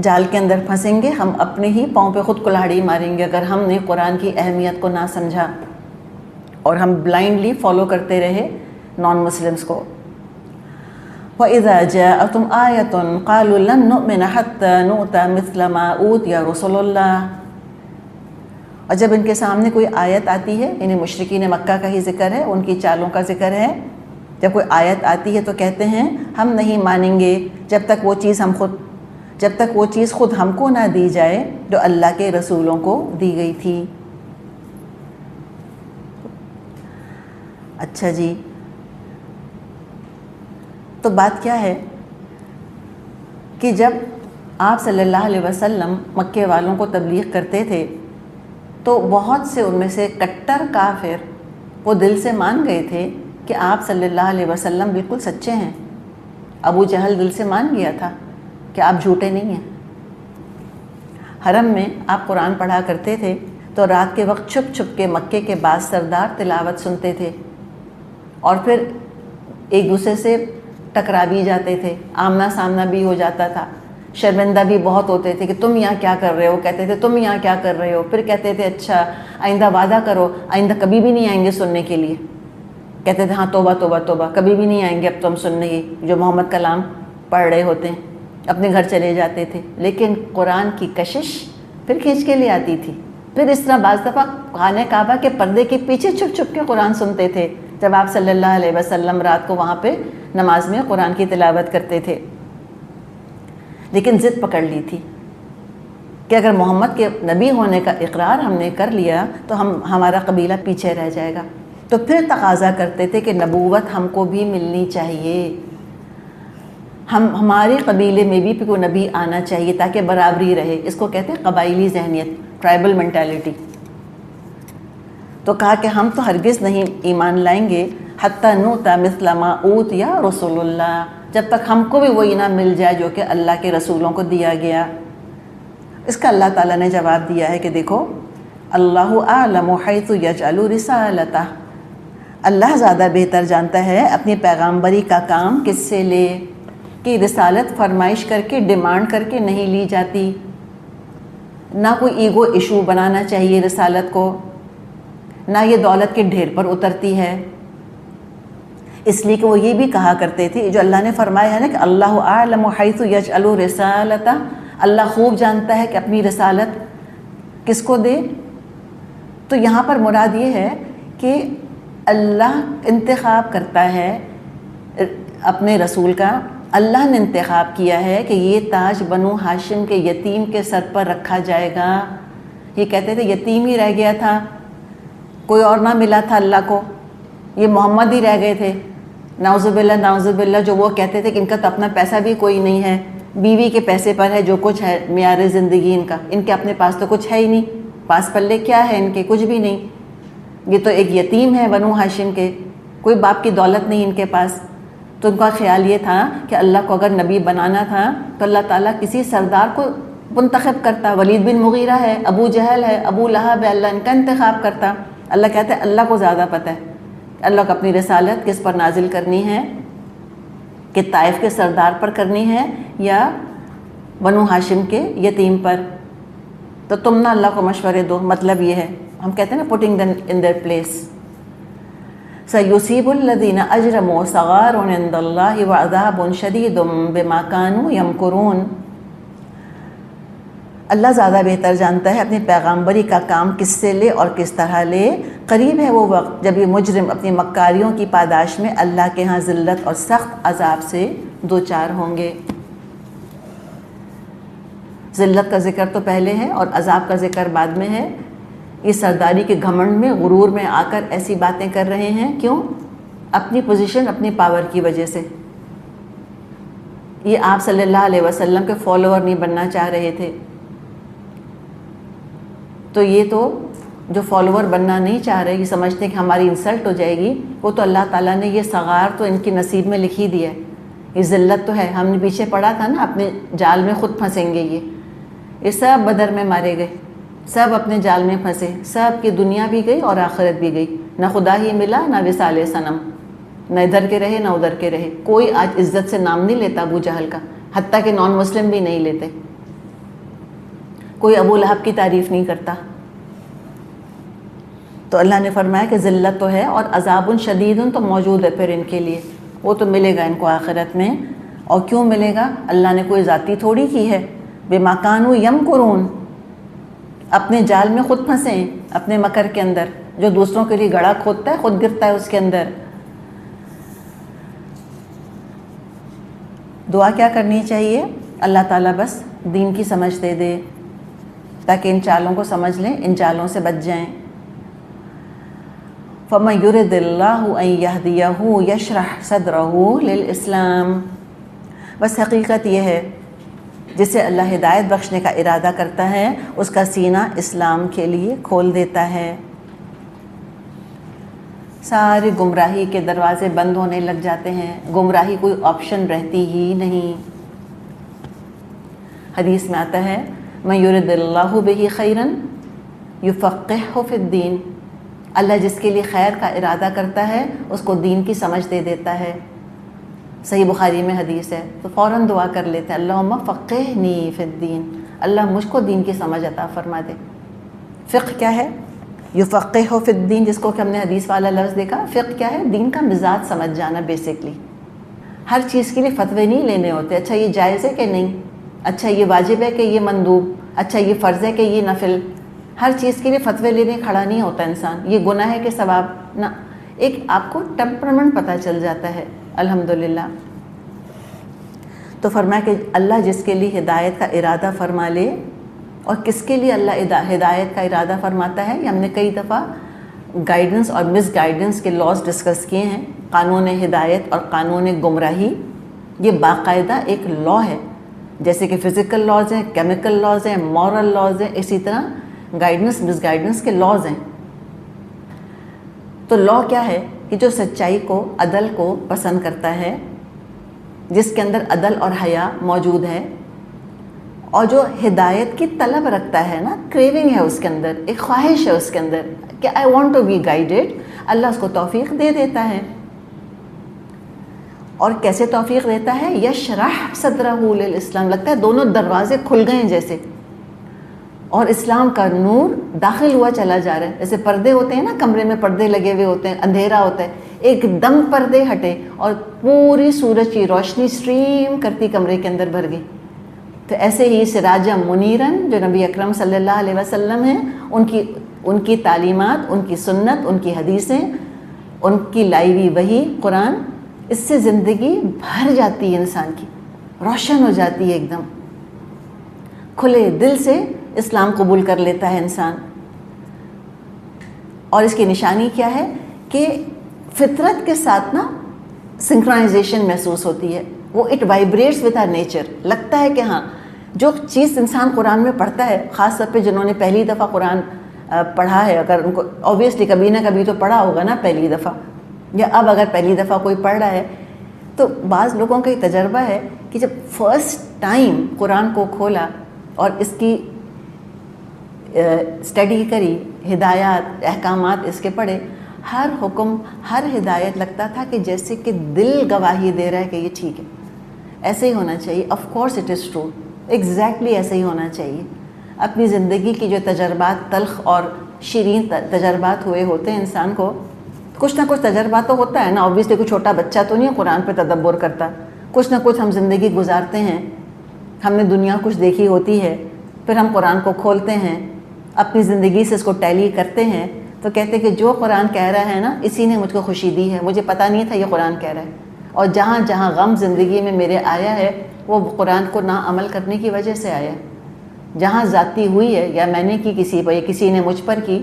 جال کے اندر پھنسیں گے. ہم اپنے ہی پاؤں پہ خود کلاڑی ماریں گے اگر ہم نے قرآن کی اہمیت کو نہ سمجھا اور ہم بلائنڈلی فالو کرتے رہے نان مسلمس کو. وَإِذَا جَاءَتْهُمْ آيَةٌ قَالُوا لَن نُؤْمِنَ حَتَّى نُؤْتَى مِثْلَ مَا أُوتِيَ رُسُلُ اللَّهِ. اور جب ان کے سامنے کوئی آیت آتی ہے، یعنی مشرکین مکہ کا ہی ذکر ہے، ان کی چالوں کا ذکر ہے. جب کوئی آیت آتی ہے تو کہتے ہیں ہم نہیں مانیں گے جب تک وہ چیز خود ہم کو نہ دی جائے جو اللہ کے رسولوں کو دی گئی تھی. اچھا جی، تو بات کیا ہے کہ جب آپ صلی اللہ علیہ وسلم مکے والوں کو تبلیغ کرتے تھے تو بہت سے ان میں سے کٹر کافر وہ دل سے مان گئے تھے کہ آپ صلی اللہ علیہ وسلم بالکل سچے ہیں. ابو جہل دل سے مان گیا تھا کہ آپ جھوٹے نہیں ہیں. حرم میں آپ قرآن پڑھا کرتے تھے تو رات کے وقت چھپ چھپ کے مکے کے بعض سردار تلاوت سنتے تھے اور پھر ایک دوسرے سے ٹکرا بھی جاتے تھے، آمنا سامنا بھی ہو جاتا تھا. شرمندہ بھی بہت ہوتے تھے کہ تم یہاں کیا کر رہے ہو، کہتے تھے تم یہاں کیا کر رہے ہو، پھر کہتے تھے اچھا آئندہ وعدہ کرو آئندہ کبھی بھی نہیں آئیں گے سننے کے لیے. کہتے تھے ہاں توبہ توبہ توبہ، کبھی بھی نہیں آئیں گے اب تو ہم سننے ہی جو محمد کلام پڑھ رہے ہوتے ہیں. اپنے گھر چلے جاتے تھے. لیکن قرآن کی کشش پھر کھینچ کے لیے آتی تھی. پھر اس طرح بعض دفعہ خانہ کعبہ کے پردے کے پیچھے چھپ چھپ کے قرآن سنتے تھے جب آپ صلی اللہ علیہ وسلم رات کو وہاں پہ نماز میں قرآن کی تلاوت کرتے تھے. لیکن ضد پکڑ لی تھی کہ اگر محمد کے نبی ہونے کا اقرار ہم نے کر لیا تو ہمارا قبیلہ پیچھے رہ جائے گا. تو پھر تقاضا کرتے تھے کہ نبوت ہم کو بھی ملنی چاہیے، ہمارے قبیلے میں بھی کوئی نبی آنا چاہیے تاکہ برابری رہے. اس کو کہتے ہیں قبائلی ذہنیت، ٹرائبل مینٹیلٹی. تو کہا کہ ہم تو ہرگز نہیں ایمان لائیں گے حتی نؤتی مثل ما اوتی رسول اللہ، جب تک ہم کو بھی وہی نہ مل جائے جو کہ اللہ کے رسولوں کو دیا گیا. اس کا اللہ تعالیٰ نے جواب دیا ہے کہ دیکھو اللہ اعلم حیث یجعل رسالتہ، اللہ زیادہ بہتر جانتا ہے اپنی پیغامبری کا کام کس سے لے. کہ رسالت فرمائش کر کے ڈیمانڈ کر کے نہیں لی جاتی، نہ کوئی ایگو ایشو بنانا چاہیے رسالت کو، نہ یہ دولت کے ڈھیر پر اترتی ہے. اس لیے کہ وہ یہ بھی کہا کرتے تھے جو اللہ نے فرمایا ہے نا کہ اللہ اعلم حیث یجعل رسالتہ، اللہ خوب جانتا ہے کہ اپنی رسالت کس کو دے. تو یہاں پر مراد یہ ہے کہ اللہ انتخاب کرتا ہے اپنے رسول کا. اللہ نے انتخاب کیا ہے کہ یہ تاج بنو ہاشم کے یتیم کے سر پر رکھا جائے گا. یہ کہتے تھے یتیم ہی رہ گیا تھا، کوئی اور نہ ملا تھا اللہ کو، یہ محمد ہی رہ گئے تھے. نعوذ باللہ نعوذ باللہ. جو وہ کہتے تھے کہ ان کا تو اپنا پیسہ بھی کوئی نہیں ہے، بیوی کے پیسے پر ہے جو کچھ ہے معیار زندگی ان کا، ان کے اپنے پاس تو کچھ ہے ہی نہیں، پاس پلے کیا ہے ان کے، کچھ بھی نہیں. یہ تو ایک یتیم ہے بنو ہاشم کے، کوئی باپ کی دولت نہیں ان کے پاس. تو ان کا خیال یہ تھا کہ اللہ کو اگر نبی بنانا تھا تو اللہ تعالیٰ کسی سردار کو منتخب کرتا. ولید بن مغیرہ ہے، ابو جہل ہے، ابو لہب ہے، اللہ ان کا انتخاب کرتا. اللہ کہتا ہے اللہ کو زیادہ پتہ ہے اللہ کو اپنی رسالت کس پر نازل کرنی ہے، کہ طائف کے سردار پر کرنی ہے یا بنو ہاشم کے یتیم پر. تو تم نہ اللہ کو مشورے دو. مطلب یہ ہے، ہم کہتے ہیں نا putting them in their place. سَيُصِيبُ الَّذِينَ أَجْرَمُوا صَغَارٌ عِندَ اللَّهِ وَعَذَابٌ شَدِيدٌ بِمَا كَانُوا يَمْكُرُونَ. اللہ زیادہ بہتر جانتا ہے اپنی پیغامبری کا کام کس سے لے اور کس طرح لے. قریب ہے وہ وقت جب یہ مجرم اپنی مکاریوں کی پاداش میں اللہ کے ہاں ذلت اور سخت عذاب سے دوچار ہوں گے. ذلت کا ذکر تو پہلے ہے اور عذاب کا ذکر بعد میں ہے۔ یہ سرداری کے گھمنڈ میں، غرور میں آ کر ایسی باتیں کر رہے ہیں، کیوں؟ اپنی پوزیشن، اپنی پاور کی وجہ سے۔ یہ آپ صلی اللہ علیہ وسلم کے فالوور نہیں بننا چاہ رہے تھے، تو یہ تو جو فالوور بننا نہیں چاہ رہے، یہ سمجھتے ہیں کہ ہماری انسلٹ ہو جائے گی، وہ تو اللہ تعالیٰ نے یہ صغار تو ان کی نصیب میں لکھی دیا ہے، یہ ذلت تو ہے۔ ہم نے پیچھے پڑھا تھا نا، اپنے جال میں خود پھنسیں گے یہ سب بدر میں مارے گئے، سب اپنے جال میں پھنسے، سب کی دنیا بھی گئی اور آخرت بھی گئی، نہ خدا ہی ملا نہ وصال صنم، نہ ادھر کے رہے نہ ادھر کے رہے۔ کوئی آج عزت سے نام نہیں لیتا ابو جہل کا، حتیٰ کہ نان مسلم بھی نہیں لیتے، کوئی ابو لہب کی تعریف نہیں کرتا۔ تو اللہ نے فرمایا کہ ذلت تو ہے اور عذاب شدید تو موجود ہے پھر ان کے لیے، وہ تو ملے گا ان کو آخرت میں۔ اور کیوں ملے گا؟ اللہ نے کوئی ذاتی تھوڑی کی ہے، بما کانوا یمکرون، اپنے جال میں خود پھنسے ہیں، اپنے مکر کے اندر، جو دوسروں کے لیے گڑھا کھودتا ہے خود گرتا ہے اس کے اندر۔ دعا کیا کرنی چاہیے؟ اللہ تعالیٰ بس دین کی سمجھ دے دے تاکہ ان چالوں کو سمجھ لیں، ان چالوں سے بچ جائیں۔ فَمَن يُرِدِ اللَّهُ أَن يَهْدِيَهُ يَشْرَحْ صَدْرَهُ لِلْإِسْلَامِ، بس حقیقت یہ ہے جسے اللہ ہدایت بخشنے کا ارادہ کرتا ہے اس کا سینہ اسلام کے لیے کھول دیتا ہے۔ سارے گمراہی کے دروازے بند ہونے لگ جاتے ہیں، گمراہی کوئی آپشن رہتی ہی نہیں۔ حدیث میں آتا ہے مَن يُرِدِ اللَّهُ بِهِ خَيْرًا يُفَقِّهْهُ فِي الدِّينِ، اللہ جس کے لیے خیر کا ارادہ کرتا ہے اس کو دین کی سمجھ دے دیتا ہے۔ صحیح بخاری میں حدیث ہے، تو فوراً دعا کر لیتے ہیں اللہم فقہنی فی الدین، اللہ مجھ کو دین کی سمجھ عطا فرما دے۔ فقہ کیا ہے؟ یفقہ فی الدین، جس کو کہ ہم نے حدیث والا لفظ دیکھا، فقہ کیا ہے؟ دین کا مزاج سمجھ جانا بیسکلی۔ ہر چیز کے لیے فتوے نہیں لینے ہوتے، اچھا یہ جائز ہے کہ نہیں، اچھا یہ واجب ہے کہ یہ مندوب، اچھا یہ فرض ہے کہ یہ نفل۔ ہر چیز کے لیے فتوے لینے کھڑا نہیں ہوتا انسان، یہ گناہ ہے کہ ثواب، نہ، ایک آپ کو ٹیمپرمنٹ پتہ چل جاتا ہے الحمدللہ۔ تو فرمایا کہ اللہ جس کے لیے ہدایت کا ارادہ فرما لے، اور کس کے لیے اللہ ہدایت کا ارادہ فرماتا ہے، یہ ہم نے کئی دفعہ گائیڈنس اور مس گائیڈنس کے لاز ڈسکس کیے ہیں۔ قانون ہدایت اور قانون گمراہی یہ باقاعدہ ایک لا ہے، جیسے کہ فزیکل لاز ہیں، کیمیکل لاز ہیں، مورل لاز ہیں، اسی طرح گائیڈنس مس گائیڈنس کے لاز ہیں۔ تو لا کیا ہے کہ جو سچائی کو، عدل کو پسند کرتا ہے، جس کے اندر عدل اور حیا موجود ہے، اور جو ہدایت کی طلب رکھتا ہے نا، کریونگ ہے اس کے اندر، ایک خواہش ہے اس کے اندر کہ I want to be guided, اللہ اس کو توفیق دے دیتا ہے۔ اور کیسے توفیق دیتا ہے؟ یشرح صدرہ للاسلام، لگتا ہے دونوں دروازے کھل گئے جیسے، اور اسلام کا نور داخل ہوا چلا جا رہا ہے۔ جیسے پردے ہوتے ہیں نا، کمرے میں پردے لگے ہوئے ہوتے ہیں، اندھیرا ہوتا ہے، ایک دم پردے ہٹے اور پوری سورج کی روشنی سٹریم کرتی کمرے کے اندر بھر گئی۔ تو ایسے ہی سراجا منیرن، جو نبی اکرم صلی اللہ علیہ وسلم ہیں، ان کی تعلیمات، ان کی سنت، ان کی حدیثیں، ان کی لائی ہوئی وحی قرآن، اس سے زندگی بھر جاتی ہے انسان کی، روشن ہو جاتی ہے، ایک دم کھلے دل سے اسلام قبول کر لیتا ہے انسان۔ اور اس کی نشانی کیا ہے کہ فطرت کے ساتھ نا سنکرائزیشن محسوس ہوتی ہے، وہ اٹ وائبریٹس ود آر نیچر، لگتا ہے کہ ہاں جو چیز انسان قرآن میں پڑھتا ہے، خاص طور پہ جنہوں نے پہلی دفعہ قرآن پڑھا ہے، اگر ان کو اوبیسلی کبھی نہ کبھی تو پڑھا ہوگا نا پہلی دفعہ، یا اب اگر پہلی دفعہ کوئی پڑھ رہا ہے، تو بعض لوگوں کا یہ تجربہ ہے کہ جب فرسٹ ٹائم قرآن کو کھولا اور اس کی اسٹڈی کری، ہدایات احکامات اس کے پڑھے، ہر حکم، ہر ہدایت لگتا تھا کہ جیسے کہ دل گواہی دے رہا ہے کہ یہ ٹھیک ہے، ایسے ہی ہونا چاہیے، of course it is true, exactly ایسے ہی ہونا چاہیے۔ اپنی زندگی کی جو تجربات، تلخ اور شیرین تجربات ہوئے ہوتے ہیں انسان کو، کچھ نہ کچھ تجربہ تو ہوتا ہے نا، اوبویسلی کوئی چھوٹا بچہ تو نہیں قرآن پہ تدبر کرتا، کچھ نہ کچھ ہم زندگی گزارتے ہیں، ہم نے دنیا کچھ دیکھی ہوتی ہے، پھر ہم قرآن کو کھولتے ہیں، اپنی زندگی سے اس کو ٹیلی کرتے ہیں، تو کہتے ہیں کہ جو قرآن کہہ رہا ہے نا، اسی نے مجھ کو خوشی دی ہے، مجھے پتہ نہیں تھا یہ قرآن کہہ رہا ہے، اور جہاں جہاں غم زندگی میں میرے آیا ہے وہ قرآن کو نہ عمل کرنے کی وجہ سے آیا ہے۔ جہاں ذاتی ہوئی ہے یا میں نے کی کسی پر یا کسی نے مجھ پر کی،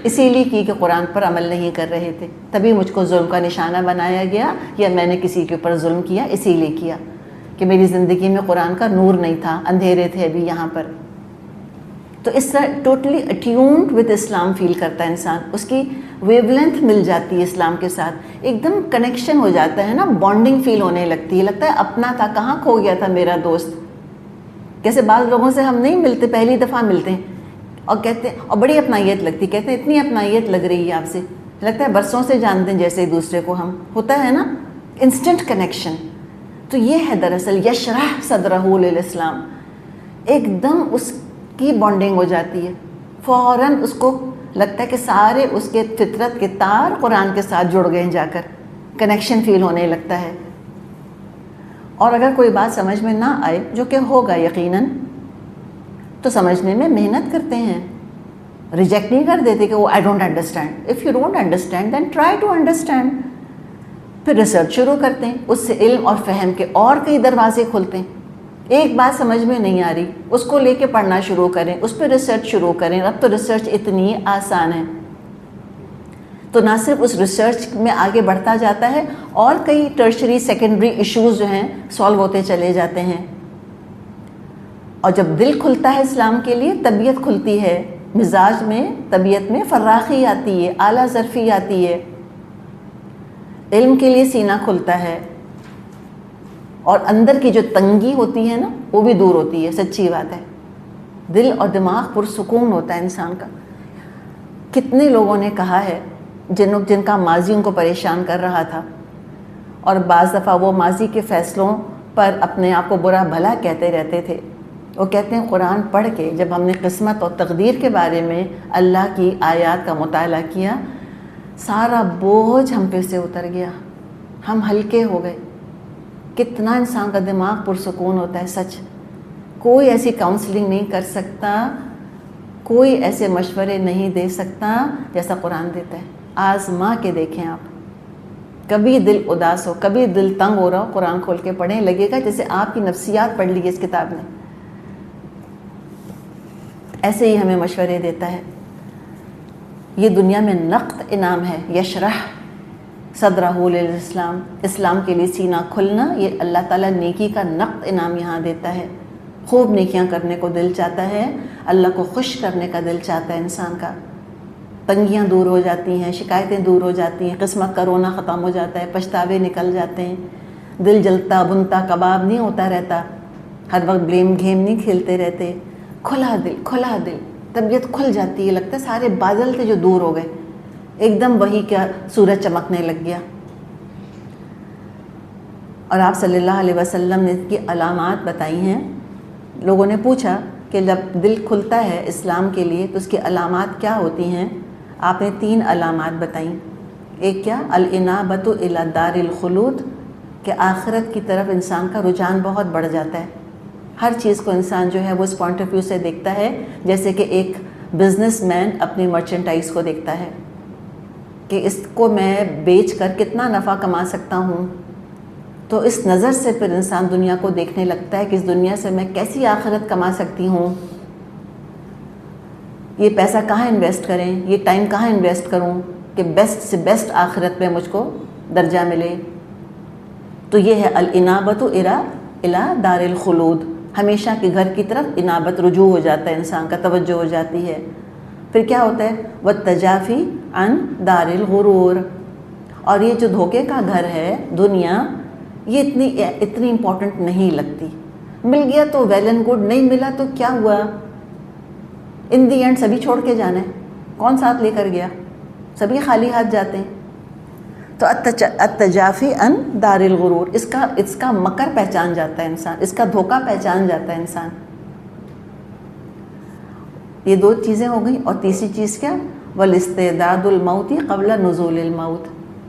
اسی لیے کی کہ قرآن پر عمل نہیں کر رہے تھے، تبھی مجھ کو ظلم کا نشانہ بنایا گیا، یا میں نے کسی کے اوپر ظلم کیا اسی لیے کیا کہ میری زندگی میں قرآن کا نور نہیں تھا، اندھیرے تھے ابھی یہاں پر۔ تو اس طرح ٹوٹلی اٹیونڈ ود اسلام فیل کرتا ہے انسان، اس کی ویو لینتھ مل جاتی ہے اسلام کے ساتھ، ایک دم کنیکشن ہو جاتا ہے نا، بانڈنگ فیل ہونے لگتی ہے، لگتا ہے اپنا تھا، کہاں کھو گیا تھا میرا دوست۔ جیسے بعض لوگوں سے ہم نہیں ملتے، پہلی دفعہ ملتے ہیں اور کہتے ہیں، اور بڑی اپنائیت لگتی، کہتے ہیں اتنی اپنائیت لگ رہی ہے آپ سے، لگتا ہے برسوں سے جانتے ہیں جیسے ایک دوسرے کو ہم، ہوتا ہے نا انسٹنٹ کنیکشن۔ تو یہ ہے دراصل یشرح صدرہ للاسلام، ایک دم اس کی بانڈنگ ہو جاتی ہے، فوراً اس کو لگتا ہے کہ سارے اس کے فطرت کے تار قرآن کے ساتھ جڑ گئے، جا کر کنیکشن فیل ہونے لگتا ہے۔ اور اگر کوئی بات سمجھ میں نہ آئے، جو کہ ہوگا یقیناً، تو سمجھنے میں محنت کرتے ہیں، ریجیکٹ نہیں کر دیتے کہ وہ I don't understand. If you don't understand then try to understand, پھر ریسرچ شروع کرتے ہیں، اس سے علم اور فہم کے اور کئی دروازے کھلتے ہیں۔ ایک بات سمجھ میں نہیں آ رہی، اس کو لے کے پڑھنا شروع کریں، اس پہ ریسرچ شروع کریں۔ اب تو ریسرچ اتنی آسان ہے، تو نہ صرف اس ریسرچ میں آگے بڑھتا جاتا ہے، اور کئی ٹرشری سیکنڈری ایشوز جو ہیں سالو ہوتے چلے جاتے ہیں۔ اور جب دل کھلتا ہے اسلام کے لیے، طبیعت کھلتی ہے، مزاج میں، طبیعت میں فراخی آتی ہے، اعلیٰ ظرفی آتی ہے، علم کے لیے سینہ کھلتا ہے، اور اندر کی جو تنگی ہوتی ہے نا وہ بھی دور ہوتی ہے، سچی بات ہے، دل اور دماغ پرسکون ہوتا ہے انسان کا۔ کتنے لوگوں نے کہا ہے جن کا ماضی ان کو پریشان کر رہا تھا، اور بعض دفعہ وہ ماضی کے فیصلوں پر اپنے آپ کو برا بھلا کہتے رہتے تھے، وہ کہتے ہیں قرآن پڑھ کے جب ہم نے قسمت اور تقدیر کے بارے میں اللہ کی آیات کا مطالعہ کیا، سارا بوجھ ہم پہ سے اتر گیا، ہم ہلکے ہو گئے۔ کتنا انسان کا دماغ پرسکون ہوتا ہے، سچ۔ کوئی ایسی کاؤنسلنگ نہیں کر سکتا، کوئی ایسے مشورے نہیں دے سکتا جیسا قرآن دیتا ہے۔ آزما کے دیکھیں آپ، کبھی دل اداس ہو، کبھی دل تنگ ہو رہا ہو، قرآن کھول کے پڑھیں، لگے گا جیسے آپ کی نفسیات پڑھ لی ہے اس کتاب نے۔ ایسے ہی ہمیں مشورے دیتا ہے۔ یہ دنیا میں نقد انعام ہے، یشرح صدرہ للاسلام، اسلام کے لیے سینہ کھلنا، یہ اللہ تعالیٰ نیکی کا نقد انعام یہاں دیتا ہے۔ خوب نیکیاں کرنے کو دل چاہتا ہے، اللہ کو خوش کرنے کا دل چاہتا ہے انسان کا، تنگیاں دور ہو جاتی ہیں، شکایتیں دور ہو جاتی ہیں، قسمت کا رونا ختم ہو جاتا ہے، پچھتاوے نکل جاتے ہیں، دل جلتا بنتا کباب نہیں ہوتا رہتا، ہر وقت بلیم گیم نہیں کھیلتے رہتے، کھلا دل، طبیعت کھل جاتی ہے، لگتا ہے سارے بادل تھے جو دور ہو گئے، ایک دم وہی کیا سورج چمکنے لگ گیا۔ اور آپ صلی اللہ علیہ وسلم نے اس کی علامات بتائی ہیں۔ لوگوں نے پوچھا کہ جب دل کھلتا ہے اسلام کے لیے تو اس کی علامات کیا ہوتی ہیں؟ آپ نے 3 علامات بتائیں۔ ایک کیا؟ الانابۃ الی دار الخلود، کہ آخرت کی طرف انسان کا رجحان بہت بڑھ جاتا ہے، ہر چیز کو انسان جو ہے وہ اس پوائنٹ آف ویو سے دیکھتا ہے جیسے کہ ایک بزنس مین اپنی مرچنٹائز کو دیکھتا ہے کہ اس کو میں بیچ کر کتنا نفع کما سکتا ہوں۔ تو اس نظر سے پھر انسان دنیا کو دیکھنے لگتا ہے کہ اس دنیا سے میں کیسی آخرت کما سکتی ہوں، یہ پیسہ کہاں انویسٹ کریں، یہ ٹائم کہاں انویسٹ کروں کہ بیسٹ سے بیسٹ آخرت میں مجھ کو درجہ ملے۔ تو یہ ہے الانابۃ الی دار الخلود، ہمیشہ کے گھر کی طرف انابت رجوع ہو جاتا ہے، انسان کا توجہ ہو جاتی ہے۔ پھر کیا ہوتا ہے؟ والتجافی عن دار الغرور، اور یہ جو دھوکے کا گھر ہے دنیا، یہ اتنی امپورٹنٹ نہیں لگتی، مل گیا تو ویل اینڈ گڈ، نہیں ملا تو کیا ہوا، ان دی اینڈ سبھی چھوڑ کے جانا ہے، کون ساتھ لے کر گیا، سبھی خالی ہاتھ جاتے ہیں۔ تو التجافی عن دار الغرور، اس کا مکر پہچان جاتا ہے انسان، اس کا دھوکہ پہچان جاتا ہے انسان۔ یہ 2 چیزیں ہو گئیں، اور تیسری چیز کیا؟ والاستعداد الموت قبل نزول الموت،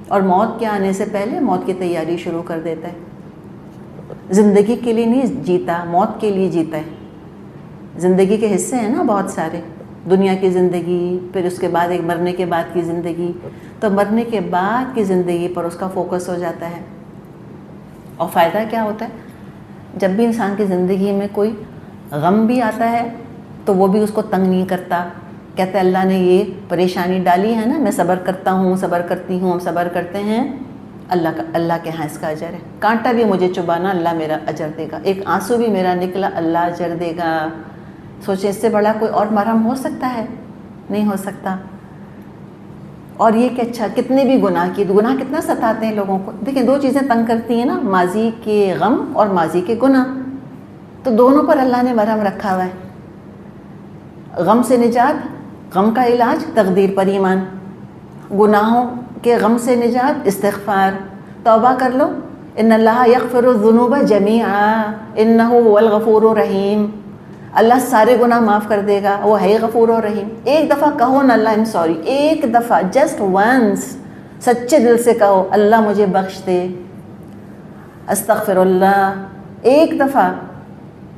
اور موت کے آنے سے پہلے موت کی تیاری شروع کر دیتا ہے۔ زندگی کے لیے نہیں جیتا، موت کے لیے جیتا ہے۔ زندگی کے حصے ہیں نا بہت سارے، دنیا کی زندگی، پھر اس کے بعد ایک مرنے کے بعد کی زندگی، تو مرنے کے بعد کی زندگی پر اس کا فوکس ہو جاتا ہے۔ اور فائدہ کیا ہوتا ہے؟ جب بھی انسان کی زندگی میں کوئی غم بھی آتا ہے تو وہ بھی اس کو تنگ نہیں کرتا، کہتا ہے اللہ نے یہ پریشانی ڈالی ہے نا، میں صبر کرتا ہوں، صبر کرتی ہوں، ہم صبر کرتے ہیں، اللہ کے ہاں اس کا اجر ہے، کانٹا بھی مجھے چبانا اللہ میرا اجر دے گا، ایک آنسو بھی میرا نکلا اللہ اجر دے گا۔ سوچیں اس سے بڑا کوئی اور مرہم ہو سکتا ہے؟ نہیں ہو سکتا۔ اور یہ کہ اچھا کتنے بھی گناہ کی، گناہ کتنا ستاتے ہیں لوگوں کو، دیکھیں دو چیزیں تنگ کرتی ہیں نا، ماضی کے غم اور ماضی کے گناہ، تو دونوں پر اللہ نے مرہم رکھا ہوا ہے۔ غم سے نجات، غم کا علاج تقدیر پر ایمان، گناہوں کے غم سے نجات استغفار، توبہ کر لو، ان اللہ یغفر الذنوب جمیعا انہ هو الغفور الرحیم، اللہ سارے گناہ معاف کر دے گا، وہ ہے غفور و رحیم۔ ایک دفعہ کہو نا اللہ ایم سوری، ایک دفعہ، جسٹ ونس، سچے دل سے کہو اللہ مجھے بخش دے، استغفر اللہ، ایک دفعہ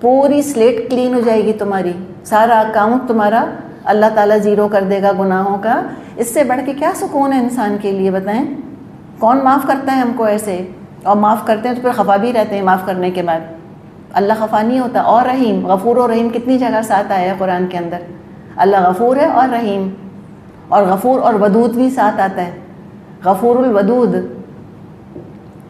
پوری سلیٹ کلین ہو جائے گی تمہاری، سارا اکاؤنٹ تمہارا اللہ تعالیٰ زیرو کر دے گا گناہوں کا۔ اس سے بڑھ کے کیا سکون ہے انسان کے لیے بتائیں؟ کون معاف کرتا ہے ہم کو ایسے؟ اور معاف کرتے ہیں تو پھر خفا بھی رہتے ہیں معاف کرنے کے بعد، اللہ خفا نہیں ہوتا۔ اور رحیم، غفور و رحیم کتنی جگہ ساتھ آیا ہے قرآن کے اندر، اللہ غفور ہے اور رحیم، اور غفور اور ودود بھی ساتھ آتا ہے، غفور الودود،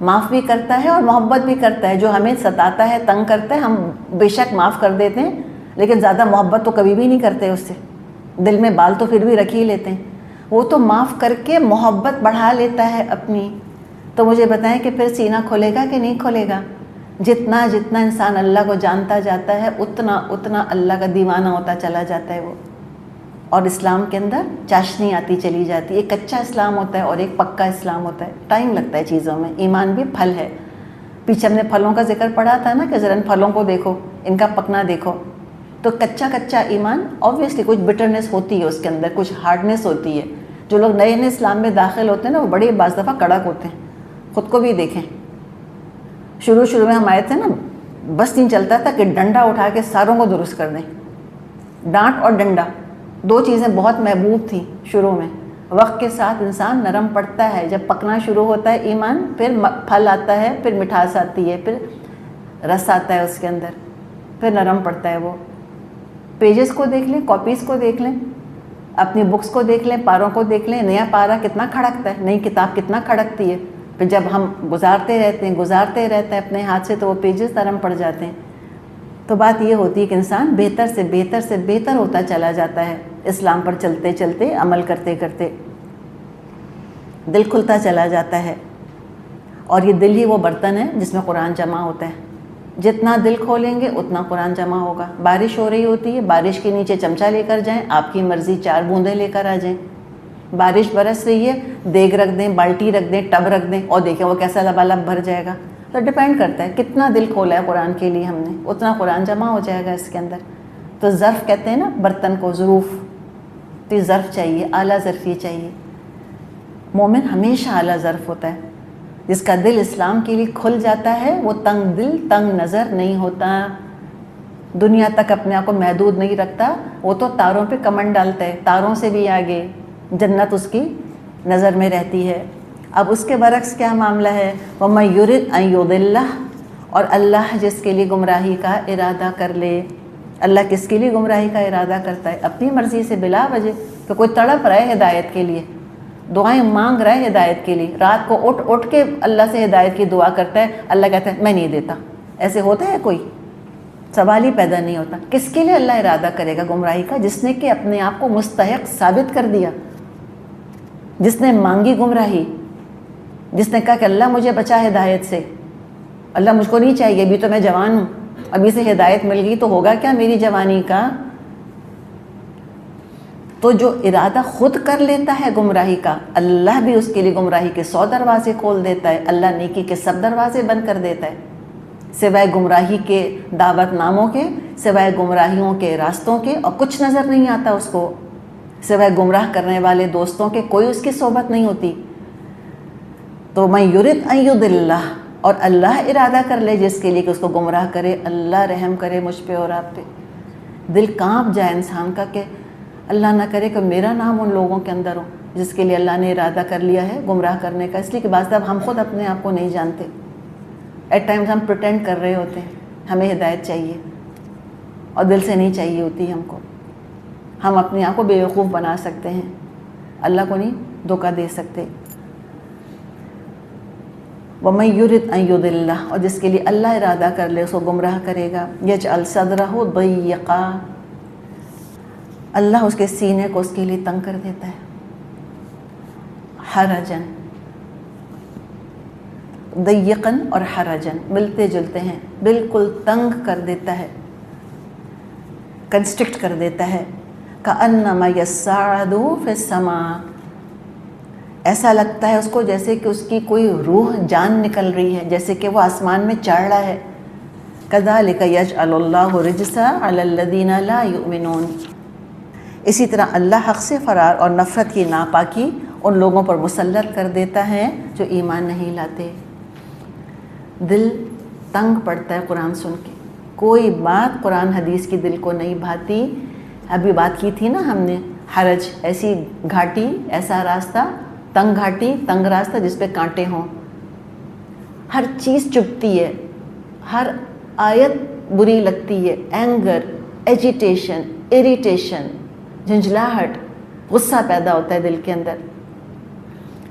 معاف بھی کرتا ہے اور محبت بھی کرتا ہے، جو ہمیں ستاتا ہے تنگ کرتا ہے ہم بے شک معاف کر دیتے ہیں، لیکن زیادہ محبت تو کبھی بھی نہیں کرتے اس سے، دل میں بال تو پھر بھی رکھ ہی لیتے ہیں، وہ تو معاف کر کے محبت بڑھا لیتا ہے اپنی۔ تو مجھے بتائیں کہ پھر سینہ کھولے گا کہ نہیں کھولے گا؟ جتنا جتنا انسان اللہ کو جانتا جاتا ہے اتنا اتنا اللہ کا دیوانہ ہوتا چلا جاتا ہے وہ، اور اسلام کے اندر چاشنی آتی چلی جاتی ہے۔ ایک کچا اسلام ہوتا ہے اور ایک پکا اسلام ہوتا ہے، ٹائم لگتا ہے چیزوں میں، ایمان بھی پھل ہے۔ پیچھے ہم نے پھلوں کا ذکر پڑھا تھا نا کہ ذرا ان پھلوں کو دیکھو، ان کا پکنا دیکھو، تو کچا کچا ایمان آبویسلی کچھ بٹرنس ہوتی ہے اس کے اندر، کچھ ہارڈنس ہوتی ہے۔ جو لوگ نئے نئے اسلام میں داخل ہوتے ہیں نا وہ بڑے بعض دفعہ کڑک ہوتے ہیں، خود کو بھی دیکھیں، شروع میں ہم آئے تھے نا بس نہیں چلتا تھا کہ ڈنڈا اٹھا کے ساروں کو درست کر دیں، ڈانٹ اور ڈنڈا دو چیزیں بہت محبوب تھیں شروع میں۔ وقت کے ساتھ انسان نرم پڑتا ہے، جب پکنا شروع ہوتا ہے ایمان، پھر پھل آتا ہے، پھر مٹھاس آتی ہے، پھر رس آتا ہے اس کے اندر، پھر نرم پڑتا ہے وہ۔ پیجز کو دیکھ لیں، کاپیز کو دیکھ لیں، اپنی بکس کو دیکھ لیں، پاروں کو دیکھ لیں، نیا پارا کتنا کھڑکتا ہے، نئی کتاب کتنا کھڑکتی ہے، پھر جب ہم گزارتے رہتے ہیں اپنے ہاتھ سے تو وہ پیجز نرم پڑ جاتے ہیں۔ تو بات یہ ہوتی ہے کہ انسان بہتر سے بہتر سے بہتر ہوتا چلا جاتا ہے، اسلام پر چلتے چلتے، عمل کرتے کرتے دل کھلتا چلا جاتا ہے، اور یہ دل ہی وہ برتن ہے جس میں قرآن جمع ہوتا ہے۔ جتنا دل کھولیں گے اتنا قرآن جمع ہوگا۔ بارش ہو رہی ہوتی ہے، بارش کے نیچے چمچہ لے کر جائیں، آپ کی مرضی 4 بوندیں لے کر آ جائیں۔ بارش برس رہی ہے، دیگ رکھ دیں، بالٹی رکھ دیں، ٹب رکھ دیں، اور دیکھیں وہ کیسا لبالب بھر جائے گا۔ تو ڈپینڈ کرتا ہے کتنا دل کھولا ہے قرآن کے لیے ہم نے، اتنا قرآن جمع ہو جائے گا اس کے اندر۔ تو ظرف کہتے ہیں نا برتن کو، ظروف، تو یہ ظرف چاہیے، اعلیٰ ظرفی چاہیے۔ مومن ہمیشہ اعلیٰ ظرف ہوتا ہے، جس کا دل اسلام کے لیے کھل جاتا ہے وہ تنگ دل تنگ نظر نہیں ہوتا، دنیا تک اپنے آپ کو محدود نہیں رکھتا، وہ تو تاروں پہ کمن ڈالتا ہے، تاروں سے بھی آگے جنت اس کی نظر میں رہتی ہے۔ اب اس کے برعکس کیا معاملہ ہے؟ وَمَن يُرِدْ أَن يُضِلَّهُ، اور اللہ جس کے لیے گمراہی کا ارادہ کر لے۔ اللہ کس کے لیے گمراہی کا ارادہ کرتا ہے؟ اپنی مرضی سے، بلا وجہ، کہ کوئی تڑپ رہا ہے ہدایت کے لیے، دعائیں مانگ رہا ہے ہدایت کے لیے، رات کو اٹھ کے اللہ سے ہدایت کی دعا کرتا ہے، اللہ کہتا ہے میں نہیں دیتا۔ ایسے ہوتا ہے کوئی؟ سوال ہی پیدا نہیں ہوتا۔ کس کے لیے اللہ ارادہ کرے گا گمراہی کا؟ جس نے کہ اپنے آپ کو مستحق ثابت کر دیا، جس نے مانگی گمراہی، جس نے کہا کہ اللہ مجھے بچا ہدایت سے، اللہ مجھ کو نہیں چاہیے، ابھی تو میں جوان ہوں، ابھی سے ہدایت مل گئی تو ہوگا کیا میری جوانی کا؟ تو جو ارادہ خود کر لیتا ہے گمراہی کا، اللہ بھی اس کے لیے گمراہی کے 100 دروازے کھول دیتا ہے، اللہ نیکی کے 100 دروازے بند کر دیتا ہے، سوائے گمراہی کے دعوت ناموں کے، سوائے گمراہیوں کے راستوں کے، اور کچھ نظر نہیں آتا اس کو، سوائے گمراہ کرنے والے دوستوں کے کوئی اس کی صحبت نہیں ہوتی۔ تو من یرد ان یضلہ، اور اللہ ارادہ کر لے جس کے لیے کہ اس کو گمراہ کرے، اللہ رحم کرے مجھ پہ اور آپ پہ۔ دل کانپ جائے انسان کا کہ اللہ نہ کرے کہ میرا نام ان لوگوں کے اندر ہو جس کے لیے اللہ نے ارادہ کر لیا ہے گمراہ کرنے کا، اس لیے کہ بعض دفعہ ہم خود اپنے آپ کو نہیں جانتے، ایٹ ٹائمز ہم پریٹینڈ کر رہے ہوتے ہیں ہمیں ہدایت چاہیے، اور دل سے نہیں چاہیے ہوتی ہم کو. ہم اپنے آپ کو بیوقوف بنا سکتے ہیں, اللہ کو نہیں دھوکہ دے سکتے. وَمَن يُرِدْ أَن يُضِلَّهُ, اور جس کے لیے اللہ ارادہ کر لے اس کو گمراہ کرے گا. يَجْعَلْ صَدْرَهُ ضَيِّقًا, اللہ اس کے سینے کو اس کے لیے تنگ کر دیتا ہے. حرجن, ضیقن اور حرجن ملتے جلتے ہیں, بالکل تنگ کر دیتا ہے, کنسٹرکٹ کر دیتا ہے. کأنما یصعد فی السماء, ایسا لگتا ہے اس کو جیسے کہ اس کی کوئی روح جان نکل رہی ہے, جیسے کہ وہ آسمان میں چڑھ رہا ہے. کذالک یجعل اللہ الرجس علی الذین لا یؤمنون, اسی طرح اللہ حق سے فرار اور نفرت کی ناپاکی ان لوگوں پر مسلط کر دیتا ہے جو ایمان نہیں لاتے. دل تنگ پڑتا ہے قرآن سن کے, کوئی بات قرآن حدیث کی دل کو نہیں بھاتی. ابھی بات کی تھی نا ہم نے, حرج ایسی گھاٹی, ایسا راستہ, تنگ گھاٹی, تنگ راستہ جس پہ کانٹے ہوں. ہر چیز چبھتی ہے, ہر آیت بری لگتی ہے. اینگر, ایجیٹیشن, اریٹیشن, جھنجھلاہٹ, غصہ پیدا ہوتا ہے دل کے اندر.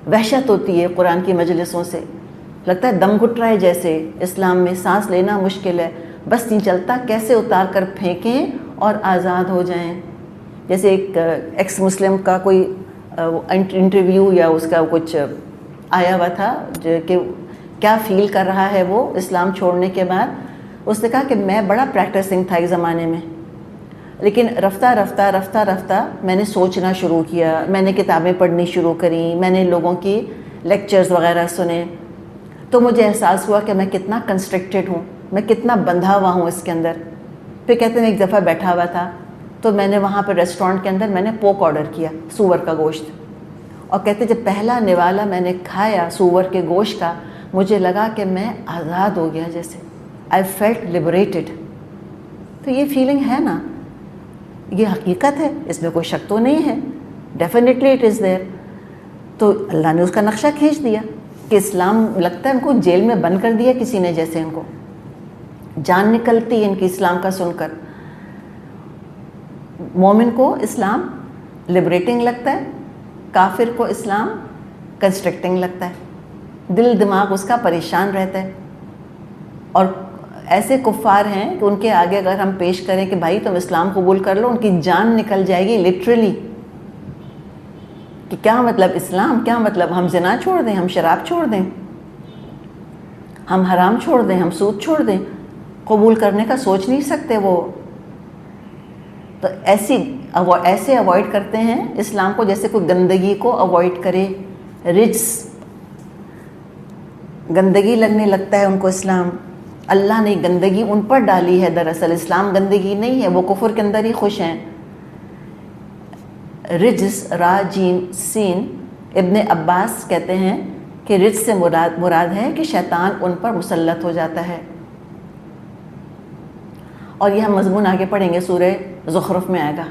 وحشت ہوتی ہے قرآن کی مجلسوں سے, لگتا ہے دم گھٹ رہا ہے جیسے. اسلام میں سانس لینا مشکل ہے, بس نہیں چلتا, کیسے اتار کر پھینکیں اور آزاد ہو جائیں. جیسے ایک ایکس مسلم کا کوئی انٹرویو یا اس کا کچھ آیا ہوا تھا کہ کیا فیل کر رہا ہے وہ اسلام چھوڑنے کے بعد. اس نے کہا کہ میں بڑا پریکٹسنگ تھا ایک زمانے میں, لیکن رفتہ رفتہ رفتہ رفتہ میں نے سوچنا شروع کیا, میں نے کتابیں پڑھنی شروع کریں, میں نے لوگوں کی لیکچرز وغیرہ سنے, تو مجھے احساس ہوا کہ میں کتنا کنسٹرکٹڈ ہوں, میں کتنا بندھا ہوا ہوں اس کے اندر. پھر کہتے ہیں ایک دفعہ بیٹھا ہوا تھا تو میں نے وہاں پہ ریسٹورینٹ کے اندر میں نے پوک آرڈر کیا, سور کا گوشت, اور کہتے جب پہلا نوالا میں نے کھایا سور کے گوشت کا, مجھے لگا کہ میں آزاد ہو گیا جیسے. I felt liberated. تو یہ فیلنگ ہے نا, یہ حقیقت ہے, اس میں کوئی شک تو نہیں ہے. Definitely it is there. تو اللہ نے اس کا نقشہ کھینچ دیا کہ اسلام لگتا ہے ان کو جیل میں بند کر دیا کسی نے, جیسے ان کو جان نکلتی ہے ان کی اسلام کا سن کر. مومن کو اسلام لبریٹنگ لگتا ہے, کافر کو اسلام کنسٹرکٹنگ لگتا ہے, دل دماغ اس کا پریشان رہتا ہے. اور ایسے کفار ہیں کہ ان کے آگے اگر ہم پیش کریں کہ بھائی تم اسلام قبول کر لو, ان کی جان نکل جائے گی لٹرلی. کہ کیا مطلب اسلام, کیا مطلب ہم زنا چھوڑ دیں, ہم شراب چھوڑ دیں, ہم حرام چھوڑ دیں, ہم سود چھوڑ دیں. قبول کرنے کا سوچ نہیں سکتے وہ. تو ایسے اوائڈ کرتے ہیں اسلام کو جیسے کوئی گندگی کو اوائڈ کرے. رجس, گندگی لگنے لگتا ہے ان کو اسلام. اللہ نے گندگی ان پر ڈالی ہے, دراصل اسلام گندگی نہیں ہے, وہ کفر کے اندر ہی خوش ہیں. رجس, را جیم سین, ابن عباس کہتے ہیں کہ رجس سے مراد ہے کہ شیطان ان پر مسلط ہو جاتا ہے. اور یہ ہم مضمون آگے پڑھیں گے, سورہ زخرف میں آئے گا.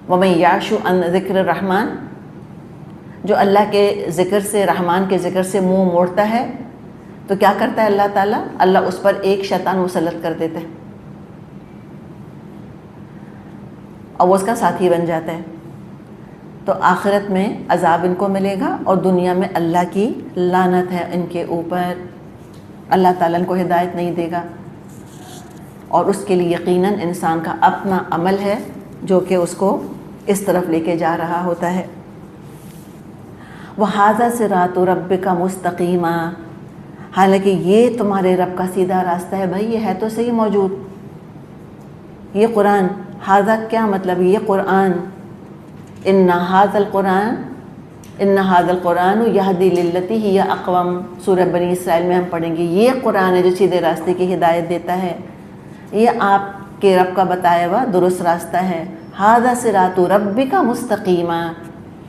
وَمَن يَعْشُ عَن ذِكْرِ الرَّحْمَٰنِ, جو اللہ کے ذکر سے, رحمان کے ذکر سے منہ موڑتا ہے تو کیا کرتا ہے اللہ تعالیٰ, اللہ اس پر ایک شیطان مسلط کر دیتا ہے اور وہ اس کا ساتھی بن جاتا ہے. تو آخرت میں عذاب ان کو ملے گا اور دنیا میں اللہ کی لعنت ہے ان کے اوپر. اللہ تعالیٰ ان کو ہدایت نہیں دے گا, اور اس کے لیے یقیناً انسان کا اپنا عمل ہے جو کہ اس کو اس طرف لے کے جا رہا ہوتا ہے. وَهَذَا صِرَاطُ رَبِّكَ مُسْتَقِيمًا, حالانکہ یہ تمہارے رب کا سیدھا راستہ ہے. بھائی یہ ہے تو صحیح موجود یہ قرآن. ہاذا کیا مطلب, یہ قرآن. ان هذا القرآن یہدی للتی ہی اقوم, سورہ بنی اسرائیل میں ہم پڑھیں گے. یہ قرآن ہے جو سیدھے راستے کی ہدایت دیتا ہے, یہ آپ کے رب کا بتایا ہوا درست راستہ ہے. ھذا صراط ربک مستقیما,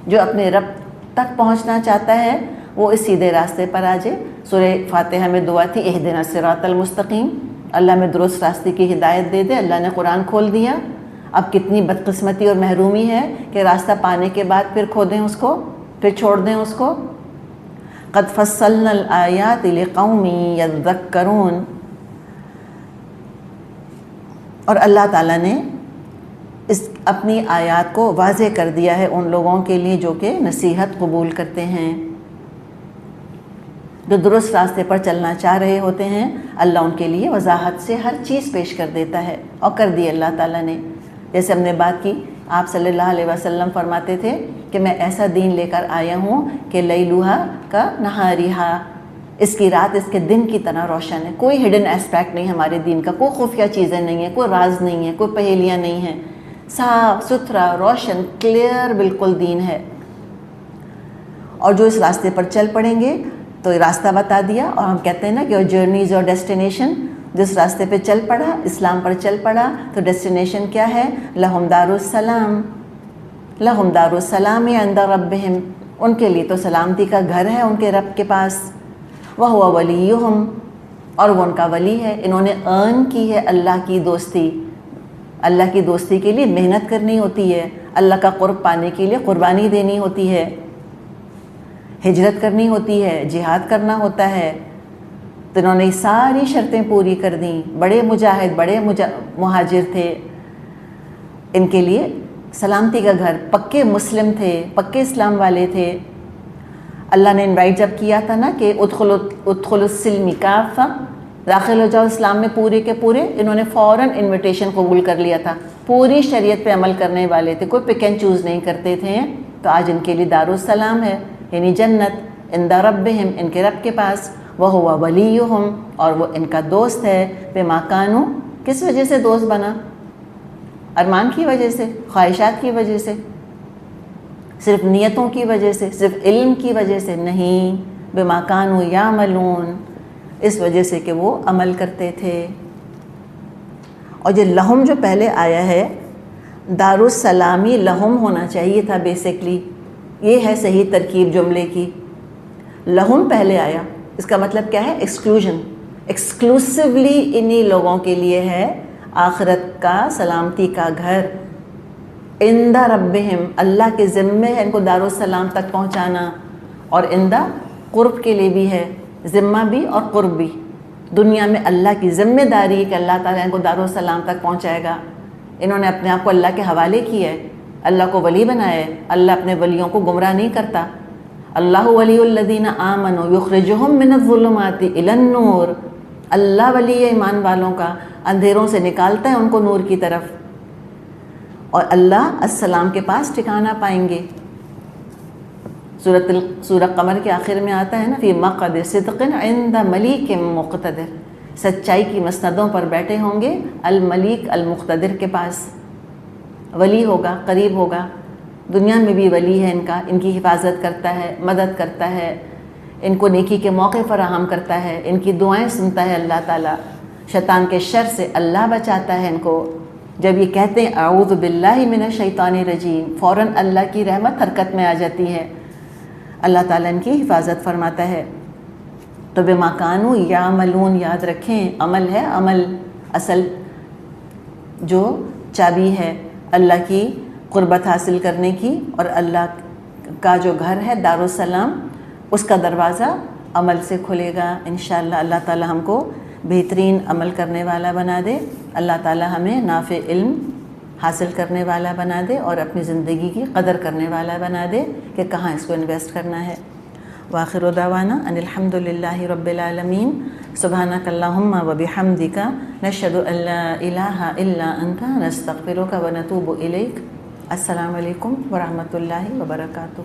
جو اپنے رب تک پہنچنا چاہتا ہے وہ اس سیدھے راستے پر آ جائے. سورہ فاتحہ میں دعا تھی اہدنا الصراط المستقیم, اللہ میں درست راستے کی ہدایت دے دے. اللہ نے قرآن کھول دیا. اب کتنی بدقسمتی اور محرومی ہے کہ راستہ پانے کے بعد پھر کھو دیں اس کو, پھر چھوڑ دیں اس کو. قد فصلنا الآیات لقوم یذکرون, اور اللہ تعالیٰ نے اپنی آیات کو واضح کر دیا ہے ان لوگوں کے لیے جو کہ نصیحت قبول کرتے ہیں، جو درست راستے پر چلنا چاہ رہے ہوتے ہیں۔ اللہ ان کے لیے وضاحت سے ہر چیز پیش کر دیتا ہے، اور کر دی اللہ تعالیٰ نے۔ جیسے ہم نے بات کی، آپ صلی اللہ علیہ وسلم فرماتے تھے کہ میں ایسا دین لے کر آیا ہوں کہ لیلوہا کا نہاریہا، اس کی رات اس کے دن کی طرح روشن ہے۔ کوئی ہڈن اسپیکٹ نہیں ہمارے دین کا، کوئی خفیہ چیزیں نہیں ہیں، کوئی راز نہیں ہے، کوئی پہیلیاں نہیں ہیں، صاف ستھرا روشن کلیئر بالکل دین ہے۔ اور جو اس راستے پر چل پڑیں گے تو یہ راستہ بتا دیا، اور ہم کہتے ہیں نا کہ جرنی از یور ڈیسٹینیشن۔ جس راستے پہ چل پڑا، اسلام پر چل پڑا، تو ڈیسٹینیشن کیا ہے؟ لہم دار السلام، لہم دار السلام عند ربہم، ان کے لیے تو سلامتی کا گھر ہے ان کے رب کے پاس۔ وہو ولیہم، اور وہ ان کا ولی ہے۔ انہوں نے ارن کی ہے اللہ کی دوستی۔ اللہ کی دوستی کے لیے محنت کرنی ہوتی ہے، اللہ کا قرب پانے کے لیے قربانی دینی ہوتی ہے، ہجرت کرنی ہوتی ہے، جہاد کرنا ہوتا ہے۔ تو انہوں نے ساری شرطیں پوری کر دیں، بڑے مجاہد، بڑے مہاجر تھے، ان کے لیے سلامتی کا گھر، پکے مسلم تھے، پکے اسلام والے تھے۔ اللہ نے انوائٹ جب کیا تھا نا کہ ادخلوا السلم کافہ، داخل ہو جاؤ اسلام میں پورے کے پورے، انہوں نے فوراً انویٹیشن قبول کر لیا تھا، پوری شریعت پہ عمل کرنے والے تھے، کوئی پک اینڈ چوز نہیں کرتے تھے۔ تو آج ان کے لیے دار السلام ہے، یعنی جنت، عند ربہم، ان کے رب کے پاس، وہو ولیہم، اور وہ ان کا دوست ہے، بما کانوا، کس وجہ سے دوست بنا؟ ارمان کی وجہ سے، خواہشات کی وجہ سے، صرف نیتوں کی وجہ سے، صرف علم کی وجہ سے نہیں، بما کانوا یعملون، اس وجہ سے کہ وہ عمل کرتے تھے۔ اور یہ لہم جو پہلے آیا ہے، دار السلامی لہم ہونا چاہیے تھا بیسکلی، یہ ہے صحیح ترکیب جملے کی۔ لہم پہلے آیا، اس کا مطلب کیا ہے؟ ایکسکلوژن، ایکسکلوسیولی انہی لوگوں کے لیے ہے آخرت کا سلامتی کا گھر۔ عند ربہم، اللہ کے ذمے ہے ان کو دار السلام تک پہنچانا، اور عند قرب کے لیے بھی ہے، ذمہ بھی اور قرب بھی۔ دنیا میں اللہ کی ذمہ داری ہے کہ اللہ تعالیٰ ان کو دار السلام تک پہنچائے گا۔ انہوں نے اپنے آپ کو اللہ کے حوالے کیا ہے، اللہ کو ولی بنایا ہے۔ اللہ اپنے ولیوں کو گمراہ نہیں کرتا۔ اللہ ولی الذین آمنوا یخرجہم من الظلمات الی النور، اللہ ولی ہے ایمان والوں کا، اندھیروں سے نکالتا ہے ان کو نور کی طرف، اور اللہ السلام کے پاس ٹھکانہ پائیں گے۔ سورہ قمر کے آخر میں آتا ہے نا، فی مقعد صدق عند ملیک مقتدر، سچائی کی مسندوں پر بیٹھے ہوں گے الملیک المقتدر کے پاس۔ ولی ہوگا، قریب ہوگا، دنیا میں بھی ولی ہے ان کا، ان کی حفاظت کرتا ہے، مدد کرتا ہے، ان کو نیکی کے موقع فراہم کرتا ہے، ان کی دعائیں سنتا ہے اللہ تعالیٰ، شیطان کے شر سے اللہ بچاتا ہے ان کو۔ جب یہ کہتے ہیں اعوذ باللہ من الشیطان الرجیم، فوراً اللہ کی رحمت حرکت میں آ جاتی ہے، اللہ تعالیٰ ان کی حفاظت فرماتا ہے۔ تو بما کانوا یعملون، یاد رکھیں عمل ہے، عمل اصل جو چابی ہے اللہ کی قربت حاصل کرنے کی، اور اللہ کا جو گھر ہے دار السلام، اس کا دروازہ عمل سے کھلے گا انشاءاللہ۔ اللہ تعالیٰ ہم کو بہترین عمل کرنے والا بنا دے، اللہ تعالیٰ ہمیں نافع علم حاصل کرنے والا بنا دے، اور اپنی زندگی کی قدر کرنے والا بنا دے کہ کہاں اس کو انویسٹ کرنا ہے۔ وآخر دعوانا ان الحمد للہ رب العالمین، سبحانک اللہم وبحمدک، نشہد ان لا الہ الا انت، نستغفرک ونتوب الیک۔ السلام علیکم ورحمۃ اللہ وبرکاتہ۔